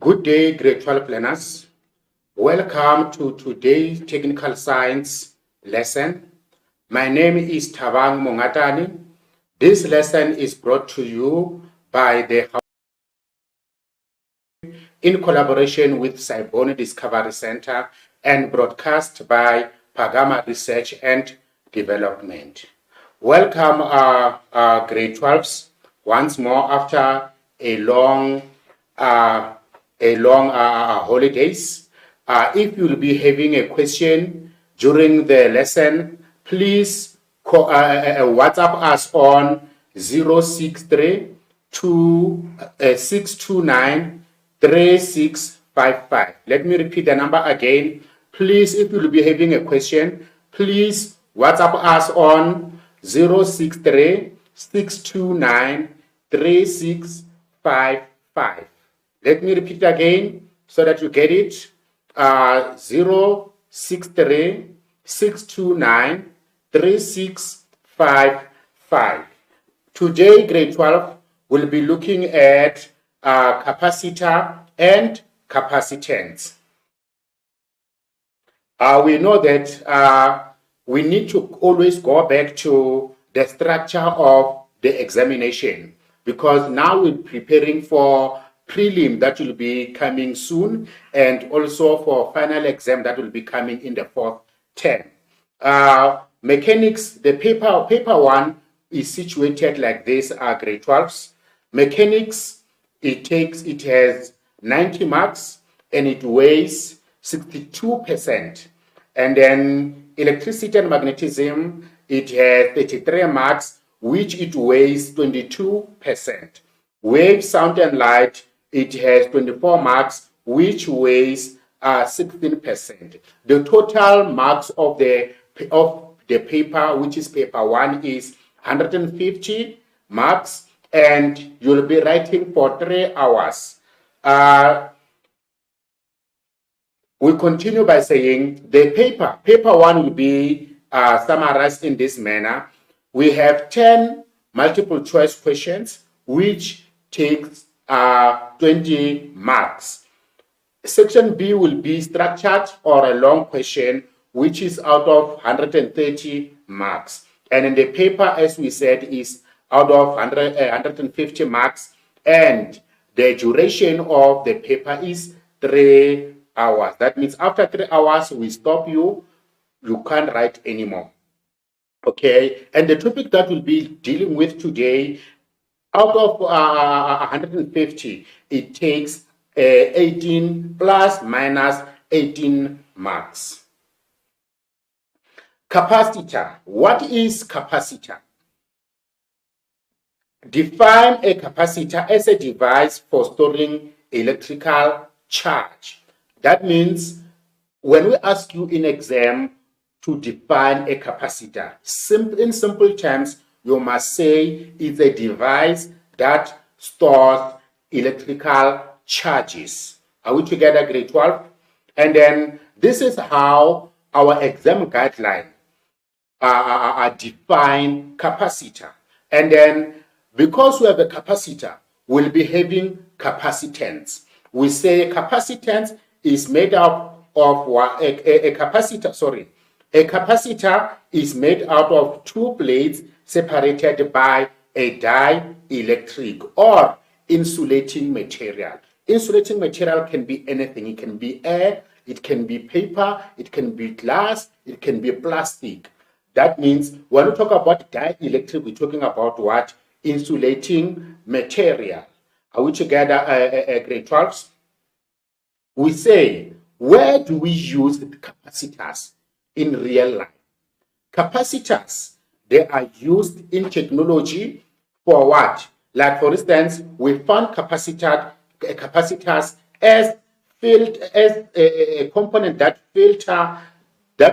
Good day, grade 12 learners. Welcome to today's technical science lesson. My name is Thabang Mongatani. This lesson is brought to you by the in collaboration with Siboney Discovery Center and broadcast by Pagama Research and Development. Welcome, grade 12s, once more after a long holidays. If you'll be having a question during the lesson, please WhatsApp us on 063 629 3655. Let me repeat the number again. Please, if you'll be having a question, please WhatsApp us on 063 629 3655. Let me repeat again so that you get it. 063 629 3655. Today, grade 12 will be looking at capacitor and capacitance. We know that we need to always go back to the structure of the examination, because now we're preparing for prelim that will be coming soon, and also for final exam that will be coming in the fourth term. Mechanics, the paper one is situated like this, grade 12s. Mechanics, it has 90 marks and it weighs 62%. And then electricity and magnetism, it has 33 marks, which it weighs 22%. Wave, sound and light, it has 24 marks, which weighs 16%. The total marks of the paper, which is paper one, is 150 marks, and you'll be writing for 3 hours. We continue by saying the paper one will be summarized in this manner. We have 10 multiple choice questions, which takes 20 marks. Section B will be structured or a long question, which is out of 130 marks. And in the paper, as we said, is out of 150 marks, and the duration of the paper is 3 hours. That means after 3 hours, we stop you. You can't write anymore. Okay, and the topic that we'll be dealing with today, out of 150, it takes 18 plus minus 18 marks. Capacitor. What is capacitor? Define a capacitor as a device for storing electrical charge. That means when we ask you in exam to define a capacitor, in simple terms, you must say it's a device that stores electrical charges. Are we together, grade 12? And then this is how our exam guideline define capacitor. And then because we have a capacitor, we'll be having capacitance. We say capacitance is made up of a capacitor is made out of 2 plates separated by a dielectric or insulating material. Insulating material can be anything. It can be air, it can be paper, it can be glass, it can be plastic. That means when we talk about dielectric, we're talking about what? Insulating material. Are we together, grade 12s? We say, where do we use the capacitors in real life? Capacitors, they are used in technology for what? Like, for instance, we found capacitors as a component that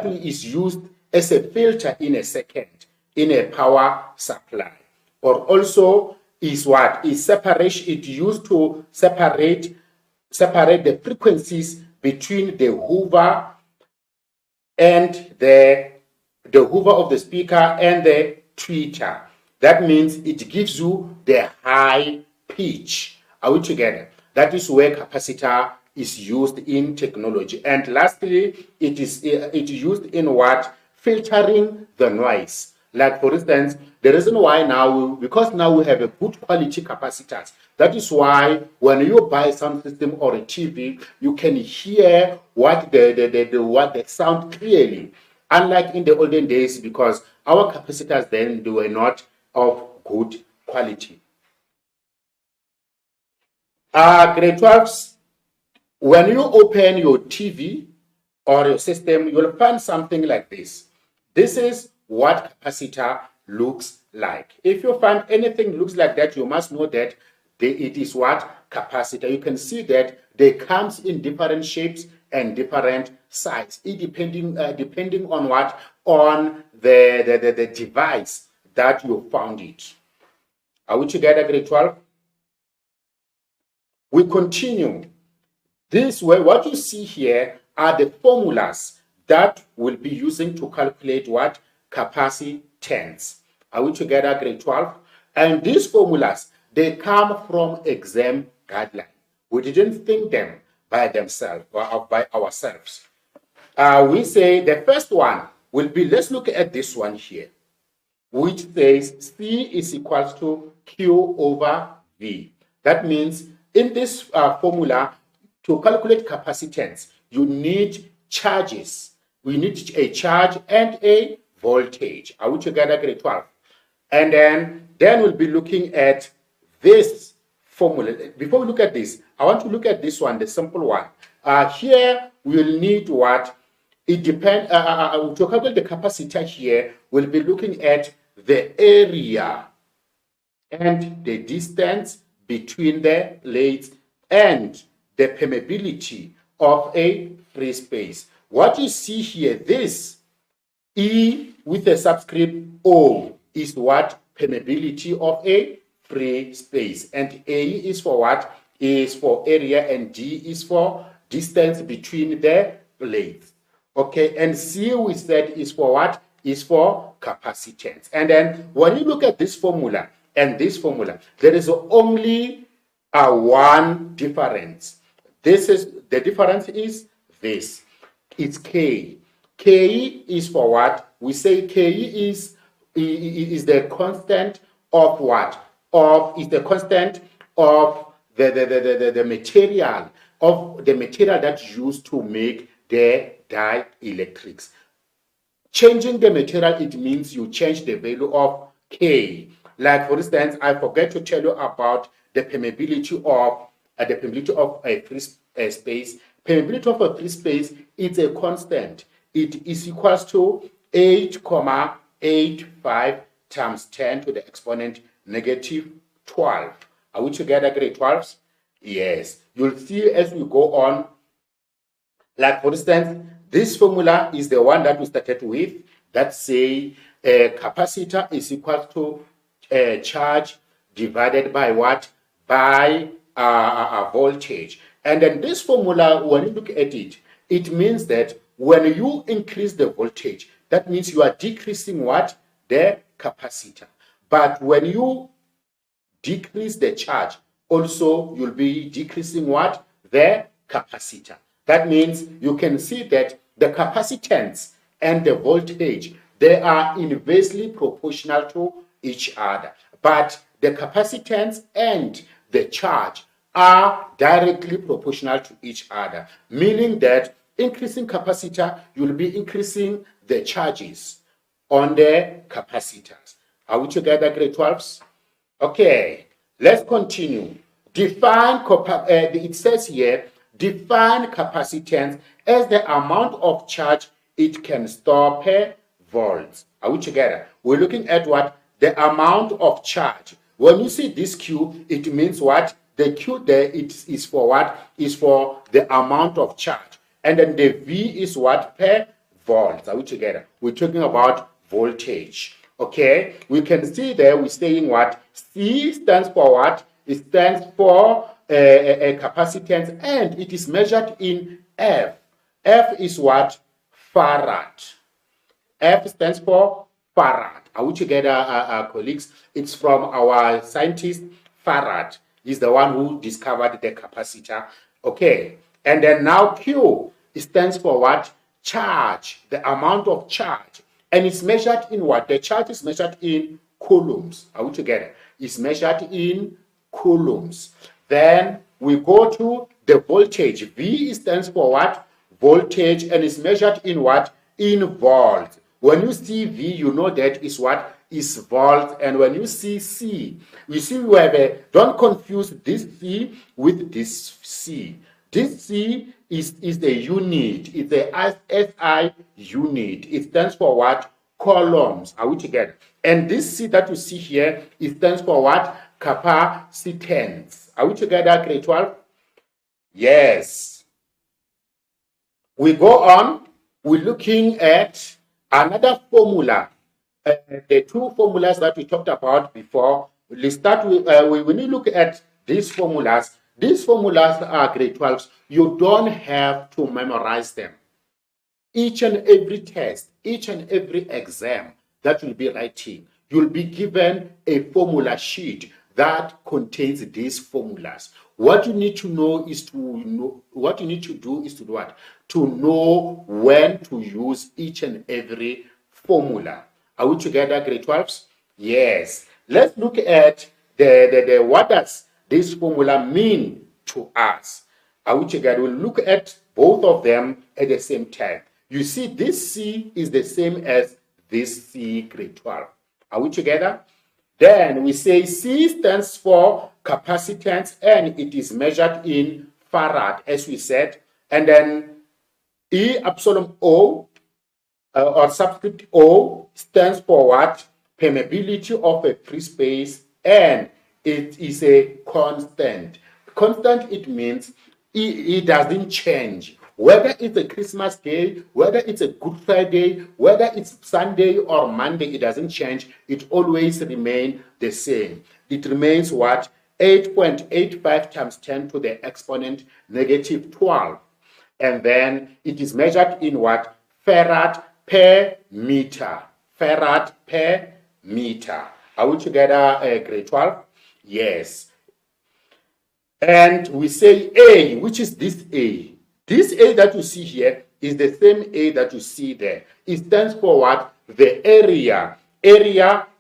is used as a filter in a circuit in a power supply. Or also is what? Is separation. It used to separate the frequencies between the hoover and the hoover of the speaker and the tweeter. That means it gives you the high pitch. Are we together? That is where capacitor is used in technology. And lastly, it is used in what? Filtering the noise. Like for instance, the reason why now, because now we have a good quality capacitors. That is why when you buy a sound system or a TV, you can hear what the sound clearly. Unlike in the olden days, because our capacitors then they were not of good quality. Grade 12s, when you open your TV or your system, you'll find something like this. This is what capacitor looks like. If you find anything looks like that, you must know that it is what? Capacitor. You can see that they comes in different shapes and different sizes. It depending on what? On the device that you found it. Are we together, grade 12? We continue. This way, what you see here are the formulas that we'll be using to calculate what? Capacitance. Are we together, grade 12? And these formulas, they come from exam guideline. We didn't think them by themselves or by ourselves. We say the first one will be, let's look at this one here, which says C is equals to Q over V. That means in this formula, to calculate capacitance, you need charges. We need a charge and a voltage. Are we together, grade 12? And then we'll be looking at this formula. Before we look at this, I want to look at this one, the simple one. Here, we'll need what? It depends, to calculate the capacitor here, we'll be looking at the area and the distance between the plates and the permeability of a free space. What you see here, this E with a subscript O is what? Permeability of a free space. And A is for what? Is for area, and D is for distance between the plates. Okay, and C we said is for what? Is for capacitance. And then when you look at this formula and this formula, there is only one difference. This is the difference is this. It's K. K is for what? We say K is the constant of what? Is the constant of the material that's used to make the dielectrics. Changing the material, it means you change the value of K. Like for instance, I forget to tell you about the permeability of a free space. Permeability of a free space is a constant. It is equals to 8,85 times 10 to the exponent negative 12. Are we together, grade 12s? Yes. You'll see as we go on. Like for instance, this formula is the one that we started with. That say a capacitor is equal to charge divided by what? By a voltage. And then this formula, when you look at it, it means that when you increase the voltage, that means you are decreasing what? The capacitor. But when you decrease the charge, also you'll be decreasing what? The capacitor. That means you can see that the capacitance and the voltage, they are inversely proportional to each other. But the capacitance and the charge are directly proportional to each other, meaning that increasing capacitor, you'll be increasing the charges on the capacitors. Are we together, grade 12s? Okay, let's continue. It says here, define capacitance as the amount of charge it can store per volt. Are we together? We're looking at what? The amount of charge. When you see this Q, it means what? The Q there is for what? Is for the amount of charge. And then the V is what? Per volt. Are we together? We're talking about voltage. Okay? We can see there we're saying what? C stands for what? It stands for a capacitance, and it is measured in F. F is what? Farad. F stands for Farad. Are we together, colleagues? It's from our scientist, Farad. is the one who discovered the capacitor. Okay, and then now Q stands for what? Charge, the amount of charge. And it's measured in what? The charge is measured in coulombs. Are we together? It's measured in coulombs. Then we go to the voltage. V stands for what? Voltage, and it's measured in what? In volts. When you see V, you know that is what? Is volts. And when you see C, you see we have a, don't confuse this C with this C. This C is the unit. It's the SI unit. It stands for what? Coulombs. Are we together? And this C that you see here, it stands for what? Capacitance. Are we together, grade 12? Yes. We go on. We're looking at another formula. The two formulas that we talked about before. Let's start with, when you look at these formulas are grade 12s. You don't have to memorize them. Each and every test, each and every exam that you'll be writing, you'll be given a formula sheet that contains these formulas. What you need to know is to know what you need to do is to do what? To know when to use each and every formula. Are we together, grade 12s? Yes. Let's look at the what does this formula mean to us. Are we together? We'll look at both of them at the same time. You see, this C is the same as this C, grade 12. Are we together? Then we say C stands for capacitance, and it is measured in farad, as we said. And then E epsilon O, or subscript O, stands for what? Permeability of a free space, and it is a constant. Constant, it means it doesn't change. Whether it's a Christmas day, whether it's a Good Friday, whether it's Sunday or Monday, it doesn't change. It always remains the same. It remains what? 8.85 times 10 to the exponent negative 12. And then it is measured in what? Farad per meter. Farad per meter. Are we together, grade 12? Yes. And we say A, which is this A. This A that you see here is the same A that you see there. It stands for what? The area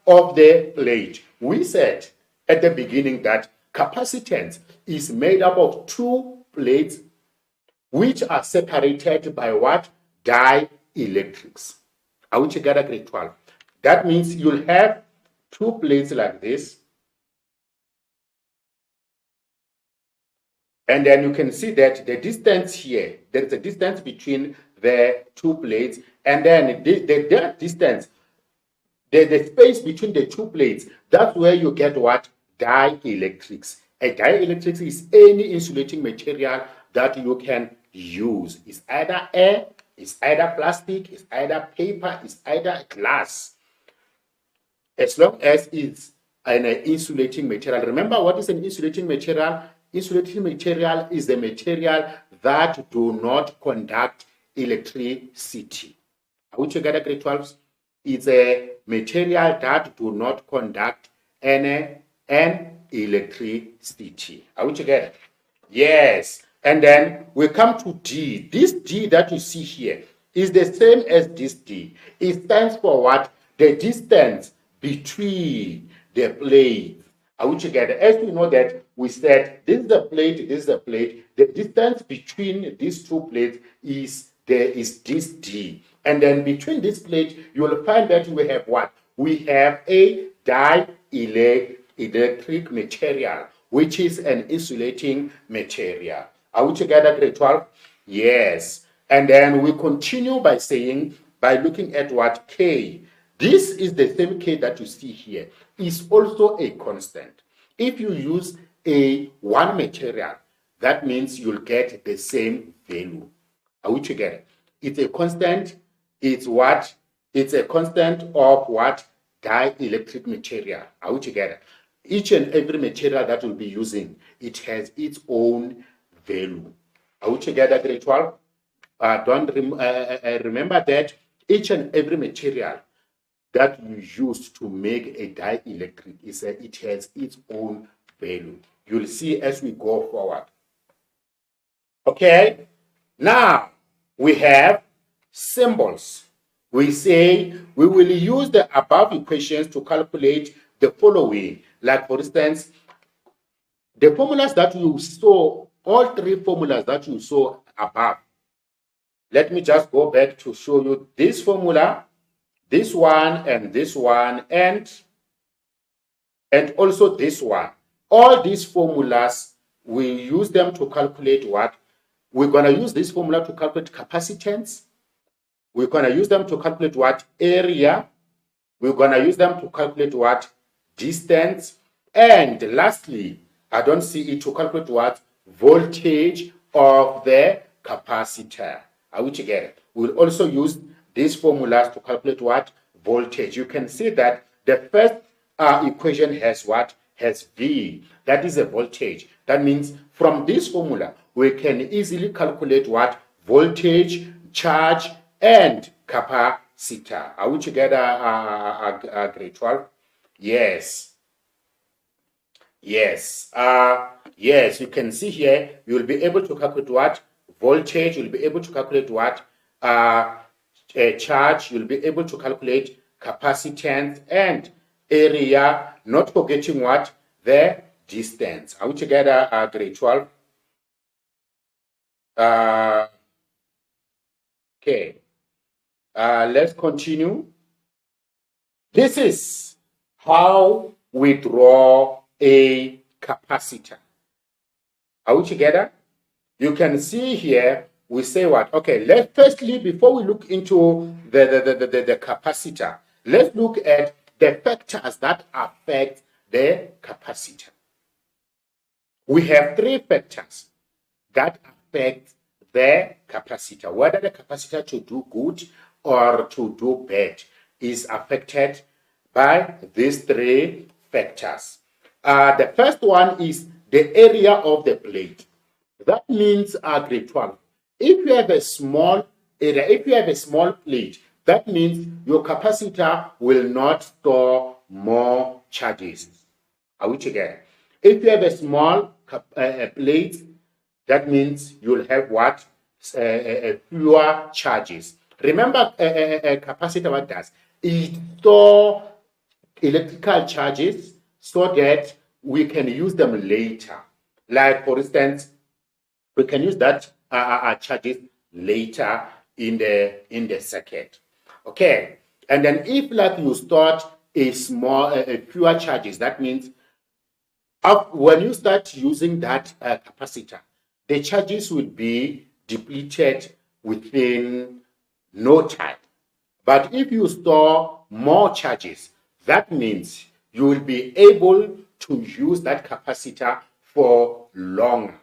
of the plate. We said at the beginning that capacitance is made up of two plates which are separated by what? Dielectrics. Are we together, grade 12? That means you'll have two plates like this. And then you can see that the distance here, there's a distance between the two plates, and then the distance, the space between the two plates, that's where you get what? Dielectrics. A dielectrics is any insulating material that you can use. It's either air, it's either plastic, it's either paper, it's either glass. As long as it's an insulating material. Remember, what is an insulating material? Insulating material is the material that do not conduct electricity. Are we together, grade 12s? It's a material that do not conduct an electricity. Are we together? Yes. And then we come to D. This D that you see here is the same as this D. It stands for what? The distance between the plates. Are we together? As we know that we said this is the plate, this is the plate. The distance between these two plates is this D. And then between this plate, you will find that we have what? We have a dielectric material, which is an insulating material. Are we together, grade 12? Yes. And then we continue by saying, by looking at what? K. This is the same K that you see here. Is also a constant. If you use one material, that means you'll get the same value. Are we together? It's a constant. It's what? It's a constant of what? Dielectric material. Are we together? Each and every material that we'll be using, it has its own value. Are we together, grade 12? Remember that each and every material that you use to make a dielectric it has its own value. You'll see as we go forward. Okay, now we have symbols. We say we will use the above equations to calculate the following. Like for instance, the formulas that you saw, all three formulas that you saw above. Let me just go back to show you this formula, this one, and this one, and also this one. All these formulas, we use them to calculate what? We're going to use this formula to calculate capacitance. We're going to use them to calculate what? Area. We're going to use them to calculate what? Distance. And lastly, I don't see it to calculate what? Voltage of the capacitor. Are we together? We'll also use these formulas to calculate what? Voltage. You can see that the first equation has what? Has V. That is a voltage. That means from this formula, we can easily calculate what? Voltage, charge, and capacitor. Are we together, grade 12? Yes. Yes. Yes, you can see here, you'll be able to calculate what? Voltage. You'll be able to calculate what? Charge. You'll be able to calculate capacitance and area, not forgetting what? The distance. Are we together, grade 12? Okay. Let's continue. This is how we draw a capacitor. Are we together? You can see here, we say what? Okay, let's firstly, before we look into the capacitor, let's look at the factors that affect the capacitor. We have three factors that affect the capacitor. Whether the capacitor to do good or to do bad is affected by these three factors. The first one is the area of the plate. That means, grade 12, if you have a small area, if you have a small plate, that means your capacitor will not store more charges. Are we together? If you have a small plate, that means you'll have what? Fewer charges. Remember, a capacitor, what does? It stores electrical charges so that we can use them later. Like, for instance, we can use that charges later in the circuit. Okay, and then if like you start a small fewer charges, that means when you start using that capacitor, the charges will be depleted within no time. But if you store more charges, that means you will be able to use that capacitor for longer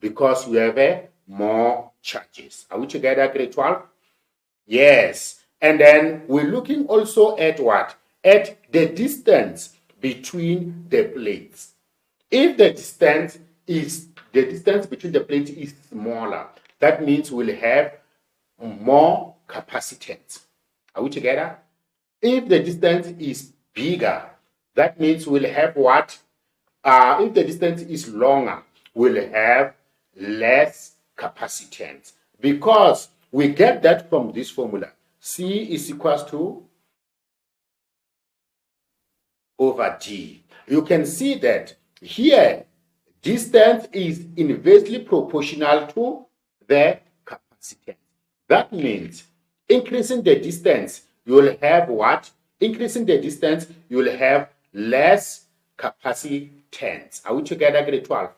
because you have more charges. Are we together, grade 12? Yes. And then we're looking also at what? At the distance between the plates. If the distance between the plates is smaller, that means we'll have more capacitance. Are we together? If the distance is bigger, that means we'll have what? If the distance is longer, we'll have less capacitance. Because we get that from this formula. C is equals to over D. You can see that here, distance is inversely proportional to the capacitance. That means increasing the distance, you will have what? Increasing the distance, you will have less capacitance. Are we together, grade 12?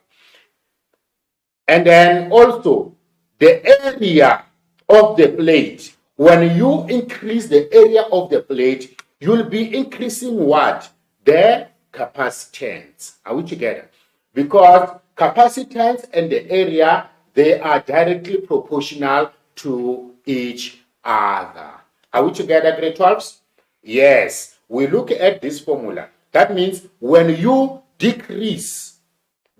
And then also, the area of the plate. When you increase the area of the plate, you'll be increasing what? The capacitance. Are we together? Because capacitance and the area, they are directly proportional to each other. Are we together, grade 12s? Yes. We look at this formula. That means when you decrease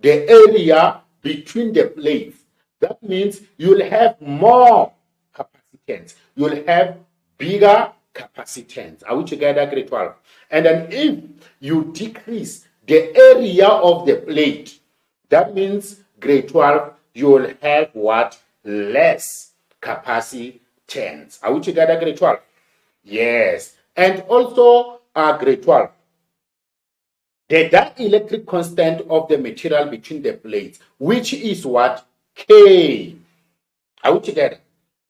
the area between the plates, that means you'll have more capacitance. You'll have bigger capacitance. Are we together, grade 12? And then if you decrease the area of the plate, That means grade 12, you will have what? Less capacitance. Are we together, grade 12? Yes. And also, grade 12, the dielectric constant of the material between the plates, which is what? K. Are we together?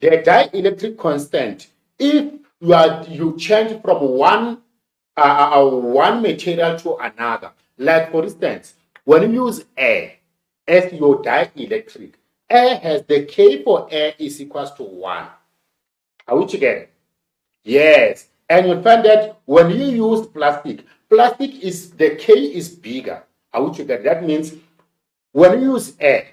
The dielectric constant, if you change from one material to another, like for instance, when you use air as your dielectric, air has the K for air is equals to 1. Are we together? Yes. And you find that when you use plastic, the K is bigger. Are we together? That means when you use air,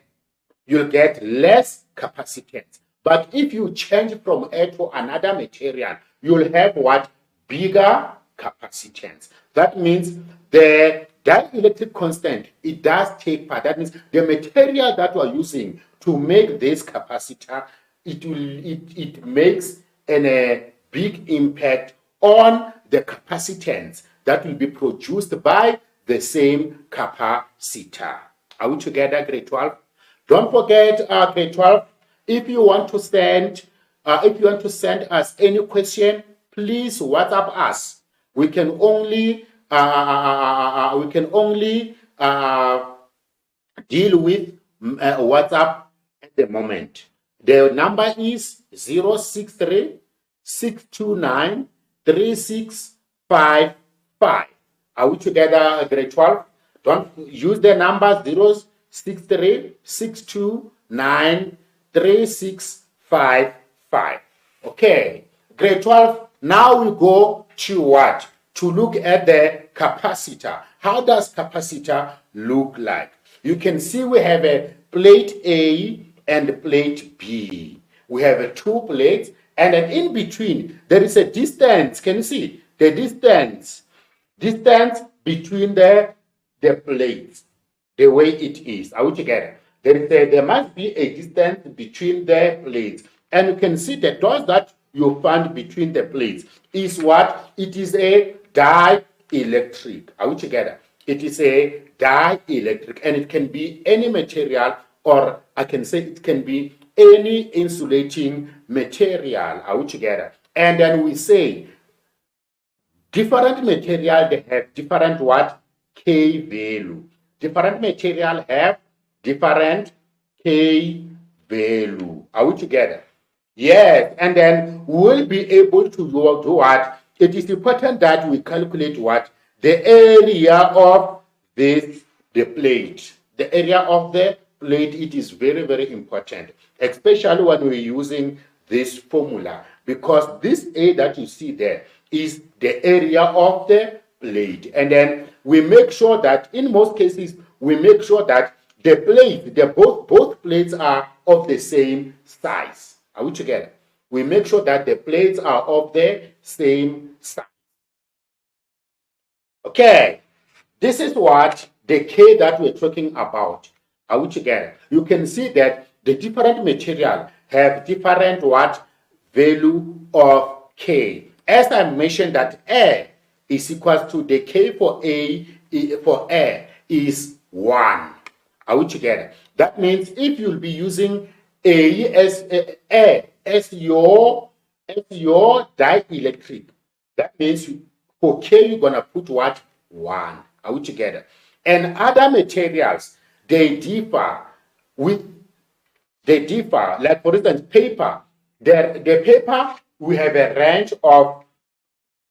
you'll get less capacitance. But if you change from air to another material, you'll have what? Bigger capacitance. That means the dielectric constant, it does take part. That means the material that we're using to make this capacitor, it makes a big impact on the capacitance that will be produced by the same capacitor. Are we together, grade 12? Don't forget, grade 12, if you want to send us any question, please WhatsApp us. We can only deal with WhatsApp at the moment. The number is 063 629 3655. Are we together, grade 12? Don't use the number 063 629 3655. Okay, grade 12. Now we go to what? To look at the capacitor. How does capacitor look like? You can see we have a plate A and plate B. We have two plates, and then in between there is a distance. Can you see the distance between the plates, the way it is? Are we together? There must be a distance between the plates, and you can see the dots that you find between the plates is what? It is a dielectric. Are we together? It is a dielectric, and it can be any material, or I can say it can be any insulating material. Are we together? And then we say different material, they have different what? K value. Different material have different K value. Are we together? Yes, and then we'll be able to do what? It is important that we calculate what? The area of the plate. The area of the plate, it is very, very important, especially when we're using this formula, because this A that you see there is the area of the plate. And then we make sure that, in most cases, we make sure that the plate, both plates are of the same size. Are we together? We make sure that the plates are of the same size. Okay, this is what the K that we're talking about. Are we together? You can see that the different material have different what? Value of K. As I mentioned that air is equal to the K for air is 1. Are we together? That means if you'll be using air as your dielectric, that means for K you're gonna put what? 1. Are we together? And other materials, they differ. Like for instance, paper. The paper, we have a range of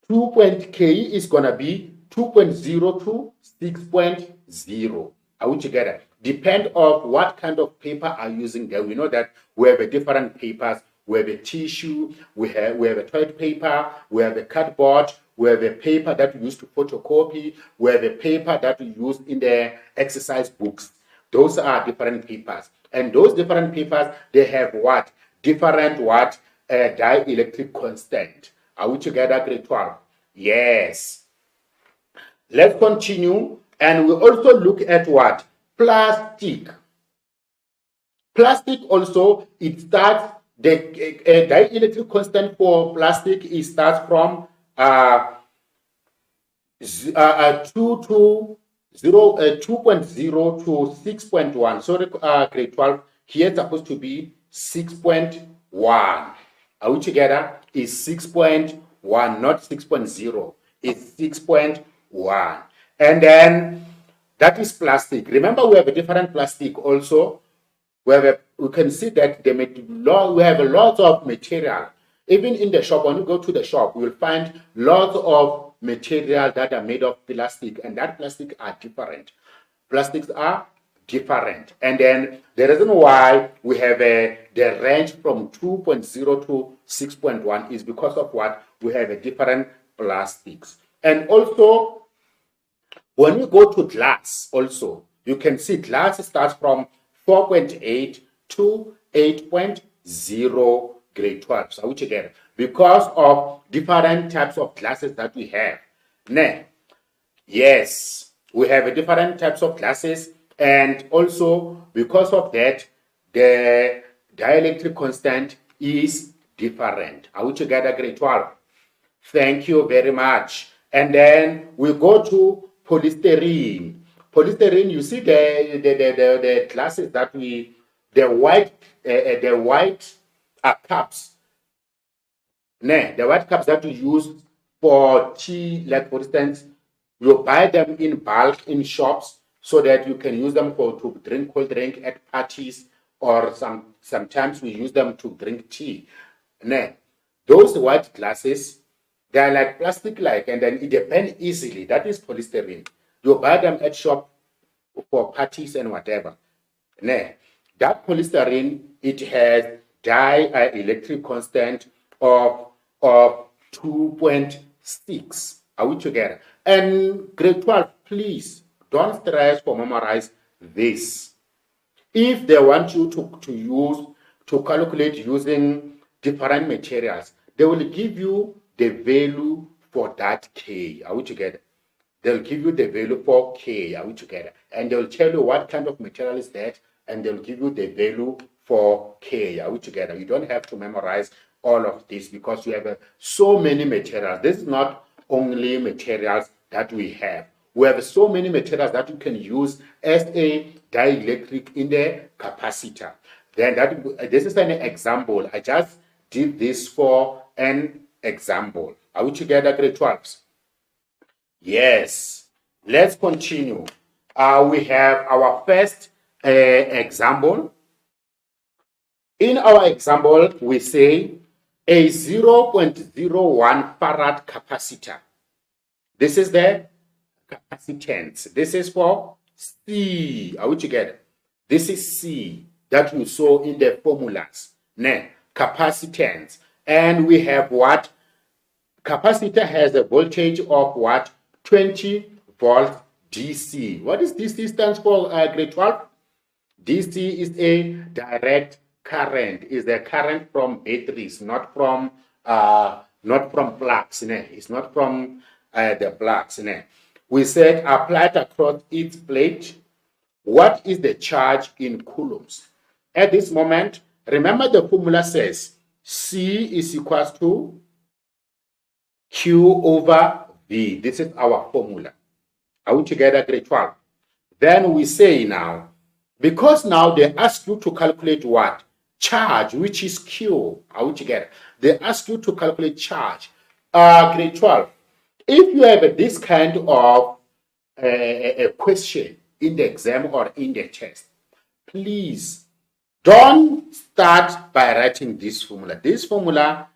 K is gonna be 2.0 to 6.0. Are we together? Depend of what kind of paper are using there. We know that we have a different papers. We have a tissue, we have a toilet paper, we have a cardboard, we have a paper that we use to photocopy, we have a paper that we use in the exercise books. Those are different papers. And those different papers, they have what? Different what? Dielectric constant. Are we together, grade 12? Yes. Let's continue, and we also look at what? Plastic. Plastic also, it starts, the dielectric constant for plastic, it starts from 2 to 2.0 to 6.1. Sorry, grade 12. Here it's supposed to be 6.1. Are we together? Is 6.1, not 6.0. It's 6.1. And then that is plastic. Remember, we have a different plastic also. We can see that we have a lot of material. Even in the shop, when you go to the shop, you will find lots of material that are made of plastic, and that plastic are different. Plastics are different. And then the reason why we have the range from 2.0 to 6.1 is because of what? We have a different plastics. And also, when we go to glass also, you can see glass starts from 4.8 to 8.0 grade 12. So which again, because of different types of glasses that we have. Now, yes, we have different types of glasses, and also because of that, the dielectric constant is different. Are we together, grade 12? Thank you very much. And then we go to polystyrene. Polystyrene, you see the glasses that the white cups. The white cups that we use for tea, like for instance, you buy them in bulk in shops so that you can use them to drink cold drink at parties, or sometimes we use them to drink tea. Those white glasses, they are like plastic-like, and then it bends easily. That is polystyrene. You buy them at shop for parties and whatever. That polystyrene, it has dielectric constant of 2.6. Are we together? And grade 12, please don't stress for memorize this. If they want you to calculate using different materials, they will give you the value for that K. Are we together? They'll give you the value for K. Are we together? And they'll tell you what kind of material is that, and they'll give you the value for K. Are we together? You don't have to memorize all of this because you have so many materials. This is not only materials that we have. We have so many materials that you can use as a dielectric in the capacitor. Then this is an example. I just did this for an example. Are we together, grade 12s? Yes. Let's continue. We have our first example. In our example, we say a 0.01 farad capacitor. This is the capacitance. This is for C. Are we together? This is C that you saw in the formulas. Capacitance. And we have what? Capacitor has a voltage of what? 20 volts DC. What is DC stands for, grade 12? DC is a direct current. Is the current from batteries, not from plugs. It's not from the plugs. We said applied across its plate. What is the charge in coulombs? At this moment, remember the formula says C is equals to Q over V. This is our formula. Are we together, grade 12? Then we say now, because now they ask you to calculate what? Charge, which is Q. Are we together? They ask you to calculate charge. Grade 12. If you have this kind of a question in the exam or in the test, please don't start by writing this formula. This formula,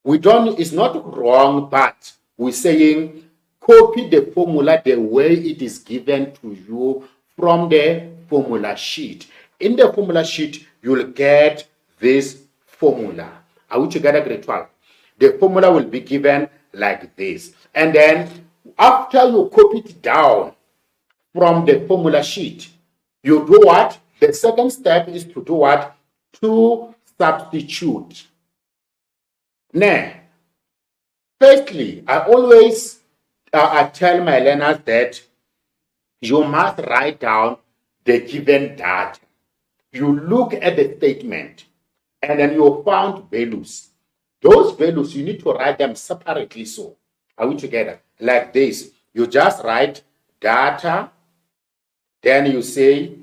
it's not wrong, but we're saying copy the formula the way it is given to you from the formula sheet. In the formula sheet, you'll get this formula. Are we together, grade 12? The formula will be given like this. And then after you copy it down from the formula sheet, you do what? The second step is to do what? To substitute. Now, firstly, I always I tell my learners that you must write down the given data. You look at the statement and then you found values. Those values, you need to write them separately. So, are we together? Like this. You just write data, then you say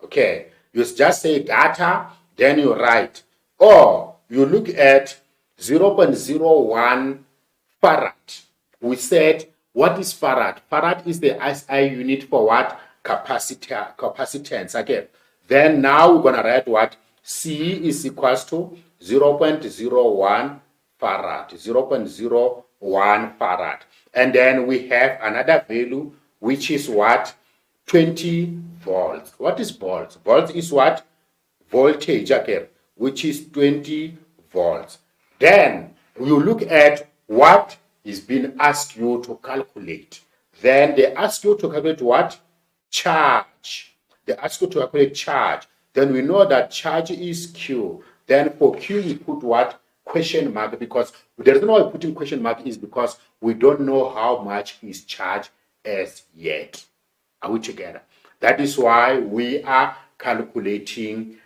okay, you just say data, then you write, or you look at 0.01 farad. We said, what is farad? Farad is the SI unit for what? Capacitance. Again, then now we're going to write what? C is equals to 0.01 farad, 0.01 farad. And then we have another value, which is what? 20 volts. What is volts? Volts is what? Voltage, again, which is 20 volts. Then you look at what is being asked you to calculate. Then they ask you to calculate what? Charge. They ask you to calculate charge. Then we know that charge is Q. Then for Q, we put what? Question mark, because the reason why we put in question mark is because we don't know how much is charged as yet. Are we together? That is why we are calculating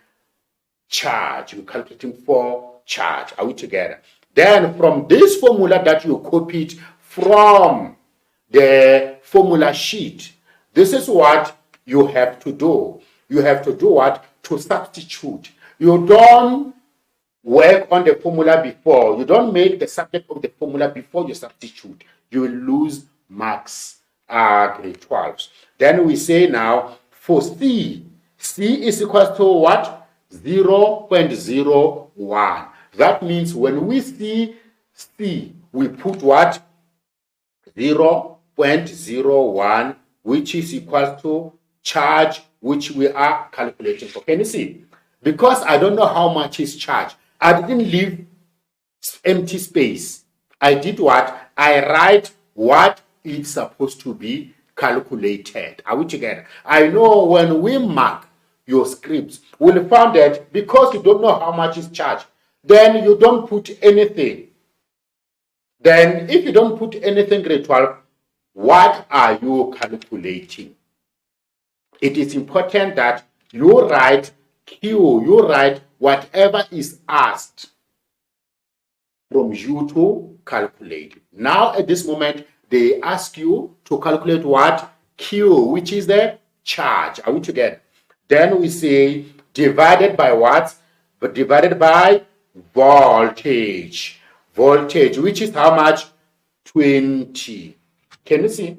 charge. We're calculating for charge. Are we together? Then from this formula that you copied from the formula sheet, this is what you have to do. You have to do what? To substitute. You don't work on the formula before. You don't make the subject of the formula before you substitute. You lose marks. Grade 12. Then we say now for C is equal to what? 0.01. That means when we see C, we put what? 0.01, which is equal to charge, which we are calculating for. Can you see? Because I don't know how much is charge, I didn't leave empty space. I did what? I write what it's supposed to be calculated. Are we together? I know when we mark your scripts, we'll find that because you don't know how much is charged, then you don't put anything. Then if you don't put anything, grade 12, what are you calculating? It is important that you write Q, you write whatever is asked from you to calculate. Now at this moment, they ask you to calculate what? Q, which is the charge. Are we together? Then we say divided by what? But divided by voltage. Voltage, which is how much? 20. Can you see?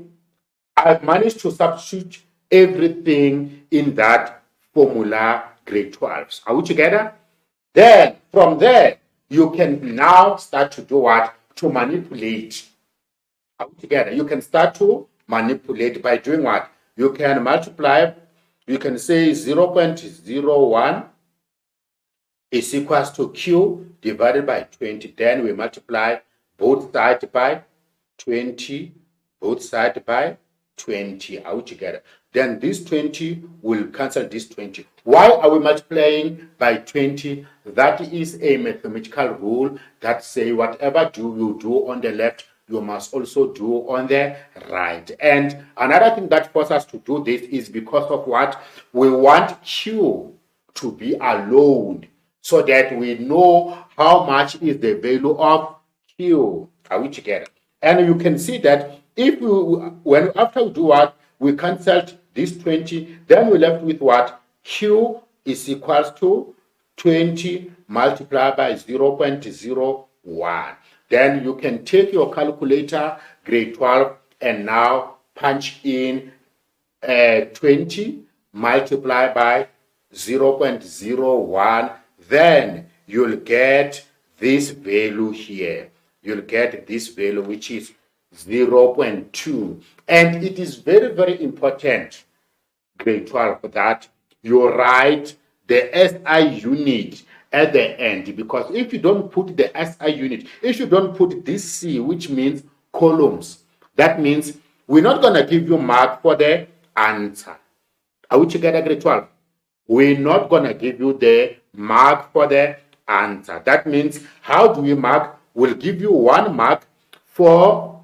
I've managed to substitute everything in that formula, grade 12. Are we together? Then from there, you can now start to do what? To manipulate. Together, you can start to manipulate by doing what? You can multiply, you can say 0.01 is equals to Q divided by 20. Then we multiply both sides by 20, both sides by 20. Are we together? Then this 20 will cancel this 20. Why are we multiplying by 20? That is a mathematical rule that say whatever you do on the left, you must also do on the right. And another thing that forces us to do this is because of what? We want Q to be alone so that we know how much is the value of Q. Are we together? And you can see that if after we do what? We cancelled this 20, then we're left with what? Q is equals to 20 multiplied by 0.01. Then you can take your calculator, grade 12, and now punch in 20 multiplied by 0.01. Then you'll get this value here. You'll get this value, which is 0.2. And it is very, very important, grade 12, that you write the SI unit at the end, because if you don't put the SI unit, if you don't put this C, which means columns, that means we're not going to give you mark for the answer. Are we together, grade 12? We're not going to give you the mark for the answer. That means, how do we mark? We'll give you 1 mark for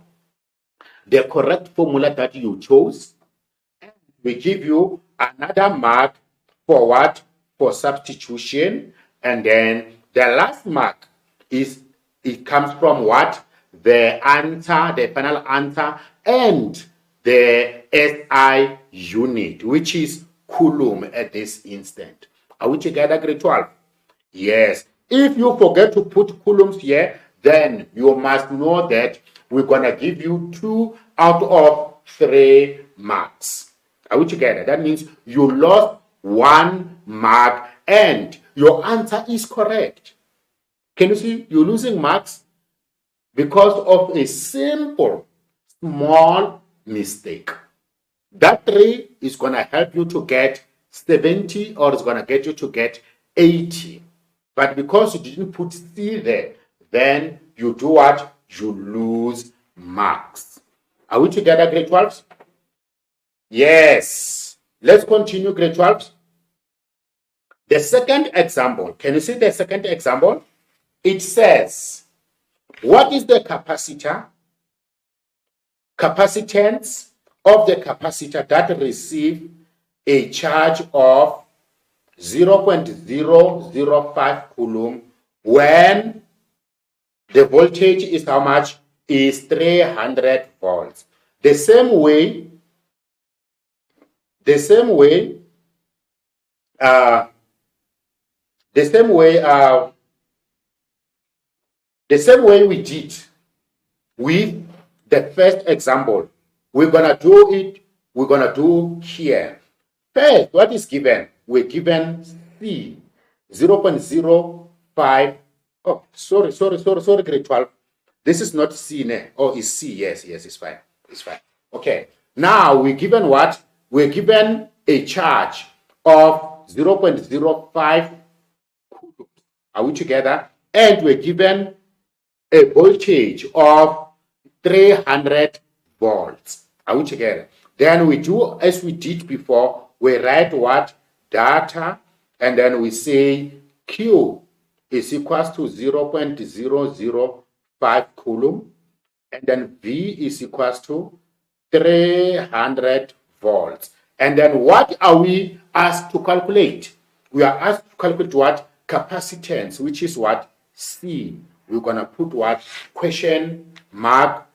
the correct formula that you chose. We give you another mark for what? For substitution. And then the last mark it comes from what? the answer, the final answer, and the SI unit, which is coulomb at this instant. Are we together, grade 12? Yes. If you forget to put coulombs here, then you must know that we're going to give you 2 out of 3 marks. Are we together? That means you lost 1 mark and your answer is correct. Can you see? You're losing marks because of a simple, small mistake. That 3 is going to help you to get 70 or it's going to get you to get 80. But because you didn't put C there, then you do what? You lose marks. Are we together, grade 12s? Yes. Let's continue, grade 12s. The second example. Can you see the second example? It says, what is the capacitor? Capacitance of the capacitor that receive a charge of 0.005 coulomb when the voltage is how much? Is 300 volts. The same way we did with the first example, we're gonna do here. First, what is given? We're given C, 0.05. Oh, sorry, grade 12. This is not C, ne? Oh, it's C. Yes, it's fine. It's fine. Okay. Now we're given what? We're given a charge of 0.05. Are we together? And we're given a voltage of 300 volts. Are we together? Then we do as we did before. We write what? Data, and then we say Q is equals to 0.005 coulomb, and then V is equals to 300 volts. And then what are we asked to calculate? We are asked to calculate what? Capacitance, which is what? C. We're going to put what? Question mark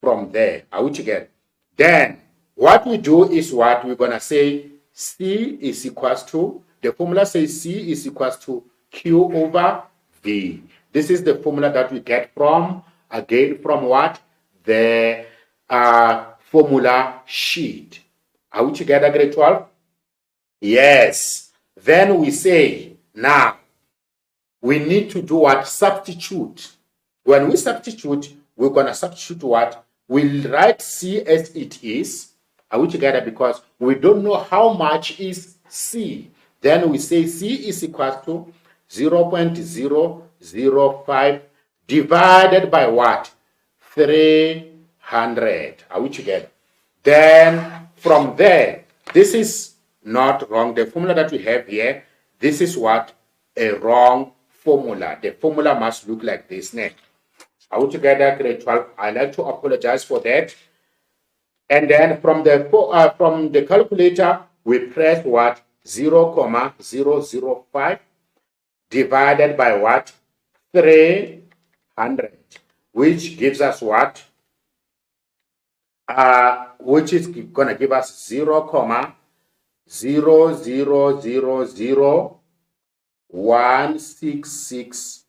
from there. Are we together? Then what we do is what? We're going to say C is equals to, the formula says C is equals to Q over V. This is the formula that we get from, again, from what? The formula sheet. Are we together, grade 12? Yes. Then we say, now, we need to do what? Substitute. When we substitute, we're going to substitute what? We'll write C as it is. Are we together? Because we don't know how much is C. Then we say C is equal to 0.005 divided by what? 300. Are we together? Then from there, this is not wrong. The formula that we have here, this is what? A wrong formula. The formula must look like this next. Are we together, grade 12? I like to apologize for that. And then from the calculator, we press what? 0.005 divided by what? 300, which gives us what? Which is going to give us 0.0000166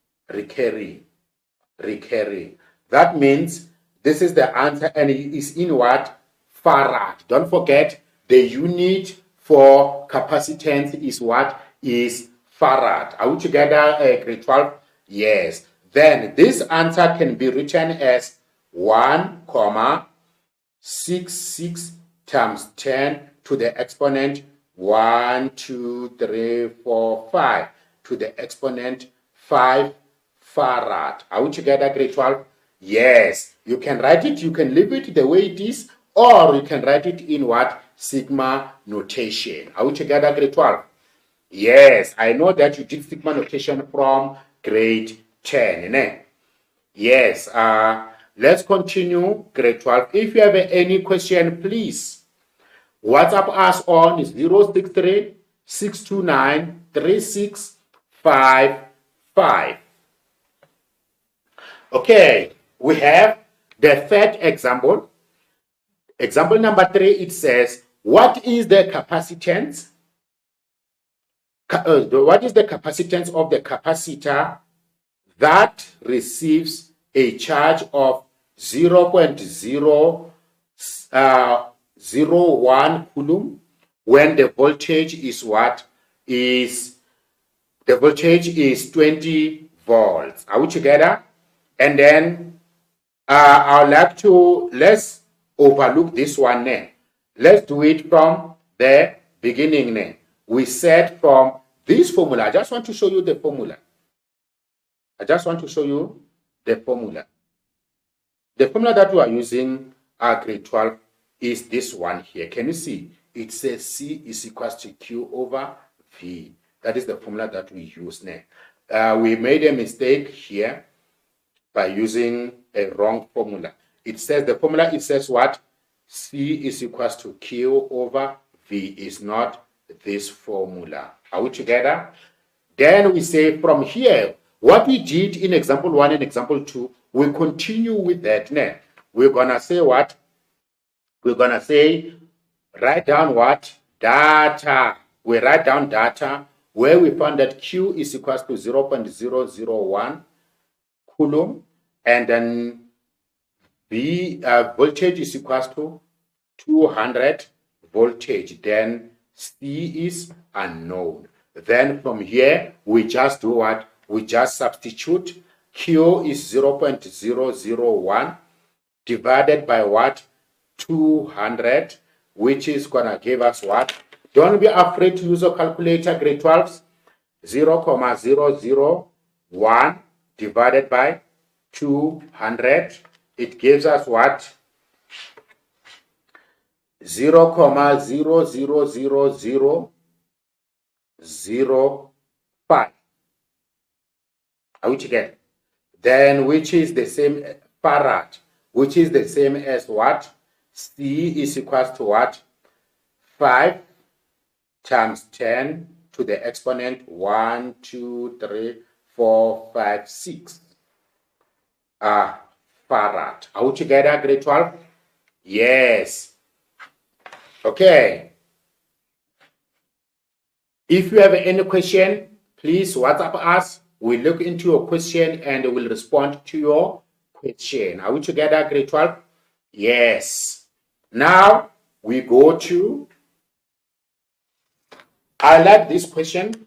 recurring. That means this is the answer, and it is in what? Farad. Don't forget, the unit for capacitance is what? Is farad. Are we together, grade 12? Yes. Then this answer can be written as 1,66 times 10 to the exponent 1, 2, 3, 4, 5 to the exponent 5 farad. Are we together, grade 12? Yes. You can write it, you can leave it the way it is, or you can write it in what? Sigma notation. Are we together, grade 12? Yes. I know that you did sigma notation from grade 10. Eh? Yes. Let's continue, grade 12. If you have any question, please WhatsApp us on 063 629 3655. Okay, we have the third example. Example number 3, it says, what is the capacitance? What is the capacitance of the capacitor that receives a charge of 0.001 coulomb when the voltage is what? The voltage is 20 volts. Are we together? And then I would like to, let's overlook this one now. Let's do it from the beginning now. We said from this formula, I just want to show you the formula. The formula that we are using at grade 12 is this one here. Can you see? It says C is equals to Q over V. That is the formula that we use now. We made a mistake here by using a wrong formula. It says the formula, it says what? C is equals to Q over V is not this formula. Are we together? Then we say from here, what we did in example 1 and example 2, we continue with that now. We're going to say what? We're going to say, write down what? Data. We write down data where we found that Q is equals to 0.001 coulomb, and then V voltage is equals to 200 voltage. Then C is unknown. Then from here, we just do what? We just substitute. Q is 0.001 divided by what? 200, which is going to give us what? Don't be afraid to use a calculator, grade 12s. 0.001 divided by 200. It gives us what? 0.00005. Are we together? Then which is the same farad, which is the same as what? C is equals to what? 5 times 10 to the exponent 1, 2, 3, 4, 5, 6. Farad. Are we together, grade 12? Yes. Okay. If you have any question, please WhatsApp us. We'll look into your question and we'll respond to your question. Are we together, grade 12? Yes. Now we go to, I like this question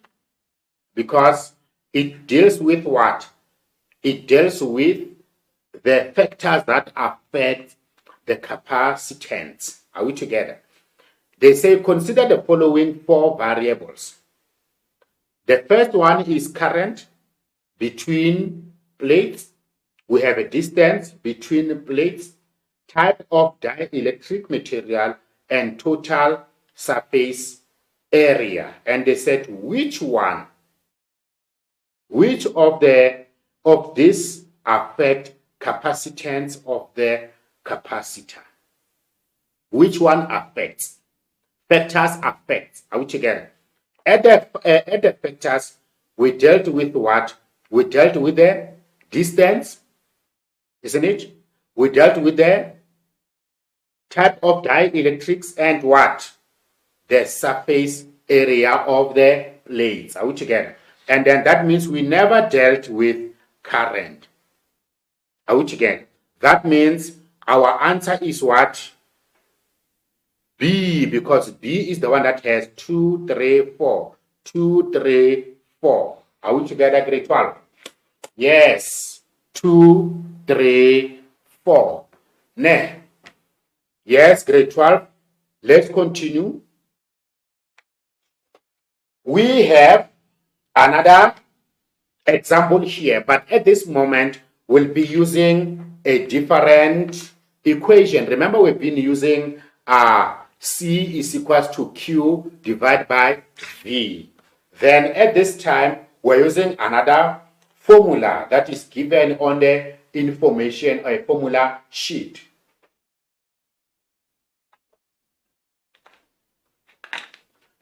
because it deals with what? It deals with the factors that affect the capacitance. Are we together? They say consider the following 4 variables. The first one is current between plates. We have a distance between the plates, type of dielectric material, and total surface area. And they said which of this affect capacitance of the capacitor? Which one affects? Factors affect. Are we together? At the factors, we dealt with what? We dealt with the distance, isn't it? We dealt with the type of dielectrics and what? The surface area of the plates. Are we together? And then that means we never dealt with current. Are we together? That means our answer is what? B, because B is the one that has 2, 3, 4. 2, 3, 4. Are we together, grade 12? Yes. 2, 3, 4. Now, yes, grade 12. Let's continue. We have another example here, but at this moment, we'll be using a different equation. Remember, we've been using C is equals to Q divided by V. Then at this time, we're using another formula that is given on the information or a formula sheet.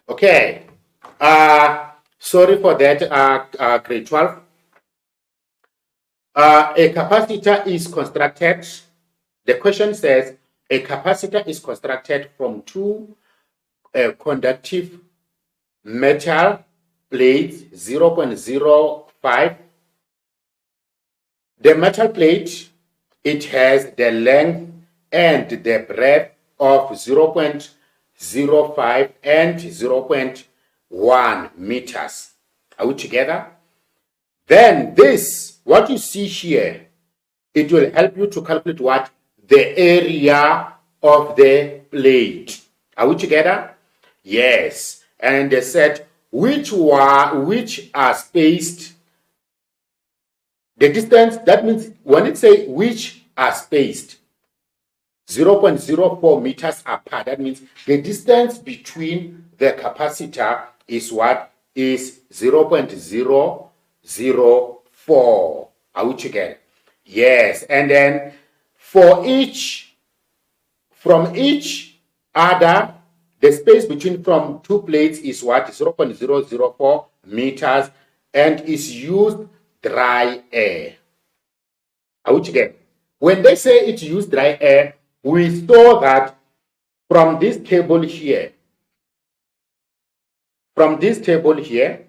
Okay. Sorry for that, grade 12. A capacitor is constructed, the question says, a capacitor is constructed from two conductive metal plates 0.05. The metal plate, it has the length and the breadth of 0.05 and 0.1 meters. Are we together? Then this, what you see here, it will help you to calculate what? The area of the plate. Are we together? Yes. And they said which are spaced. The distance, that means when it says which are spaced 0.04 meters apart, that means the distance between the capacitor is what? Is 0.004. Are we together? Yes. And then from each other, the space between from two plates is what? 0.004 meters, and is used dry air. Are we together? When they say it's used dry air, we saw that from this table here, from this table here,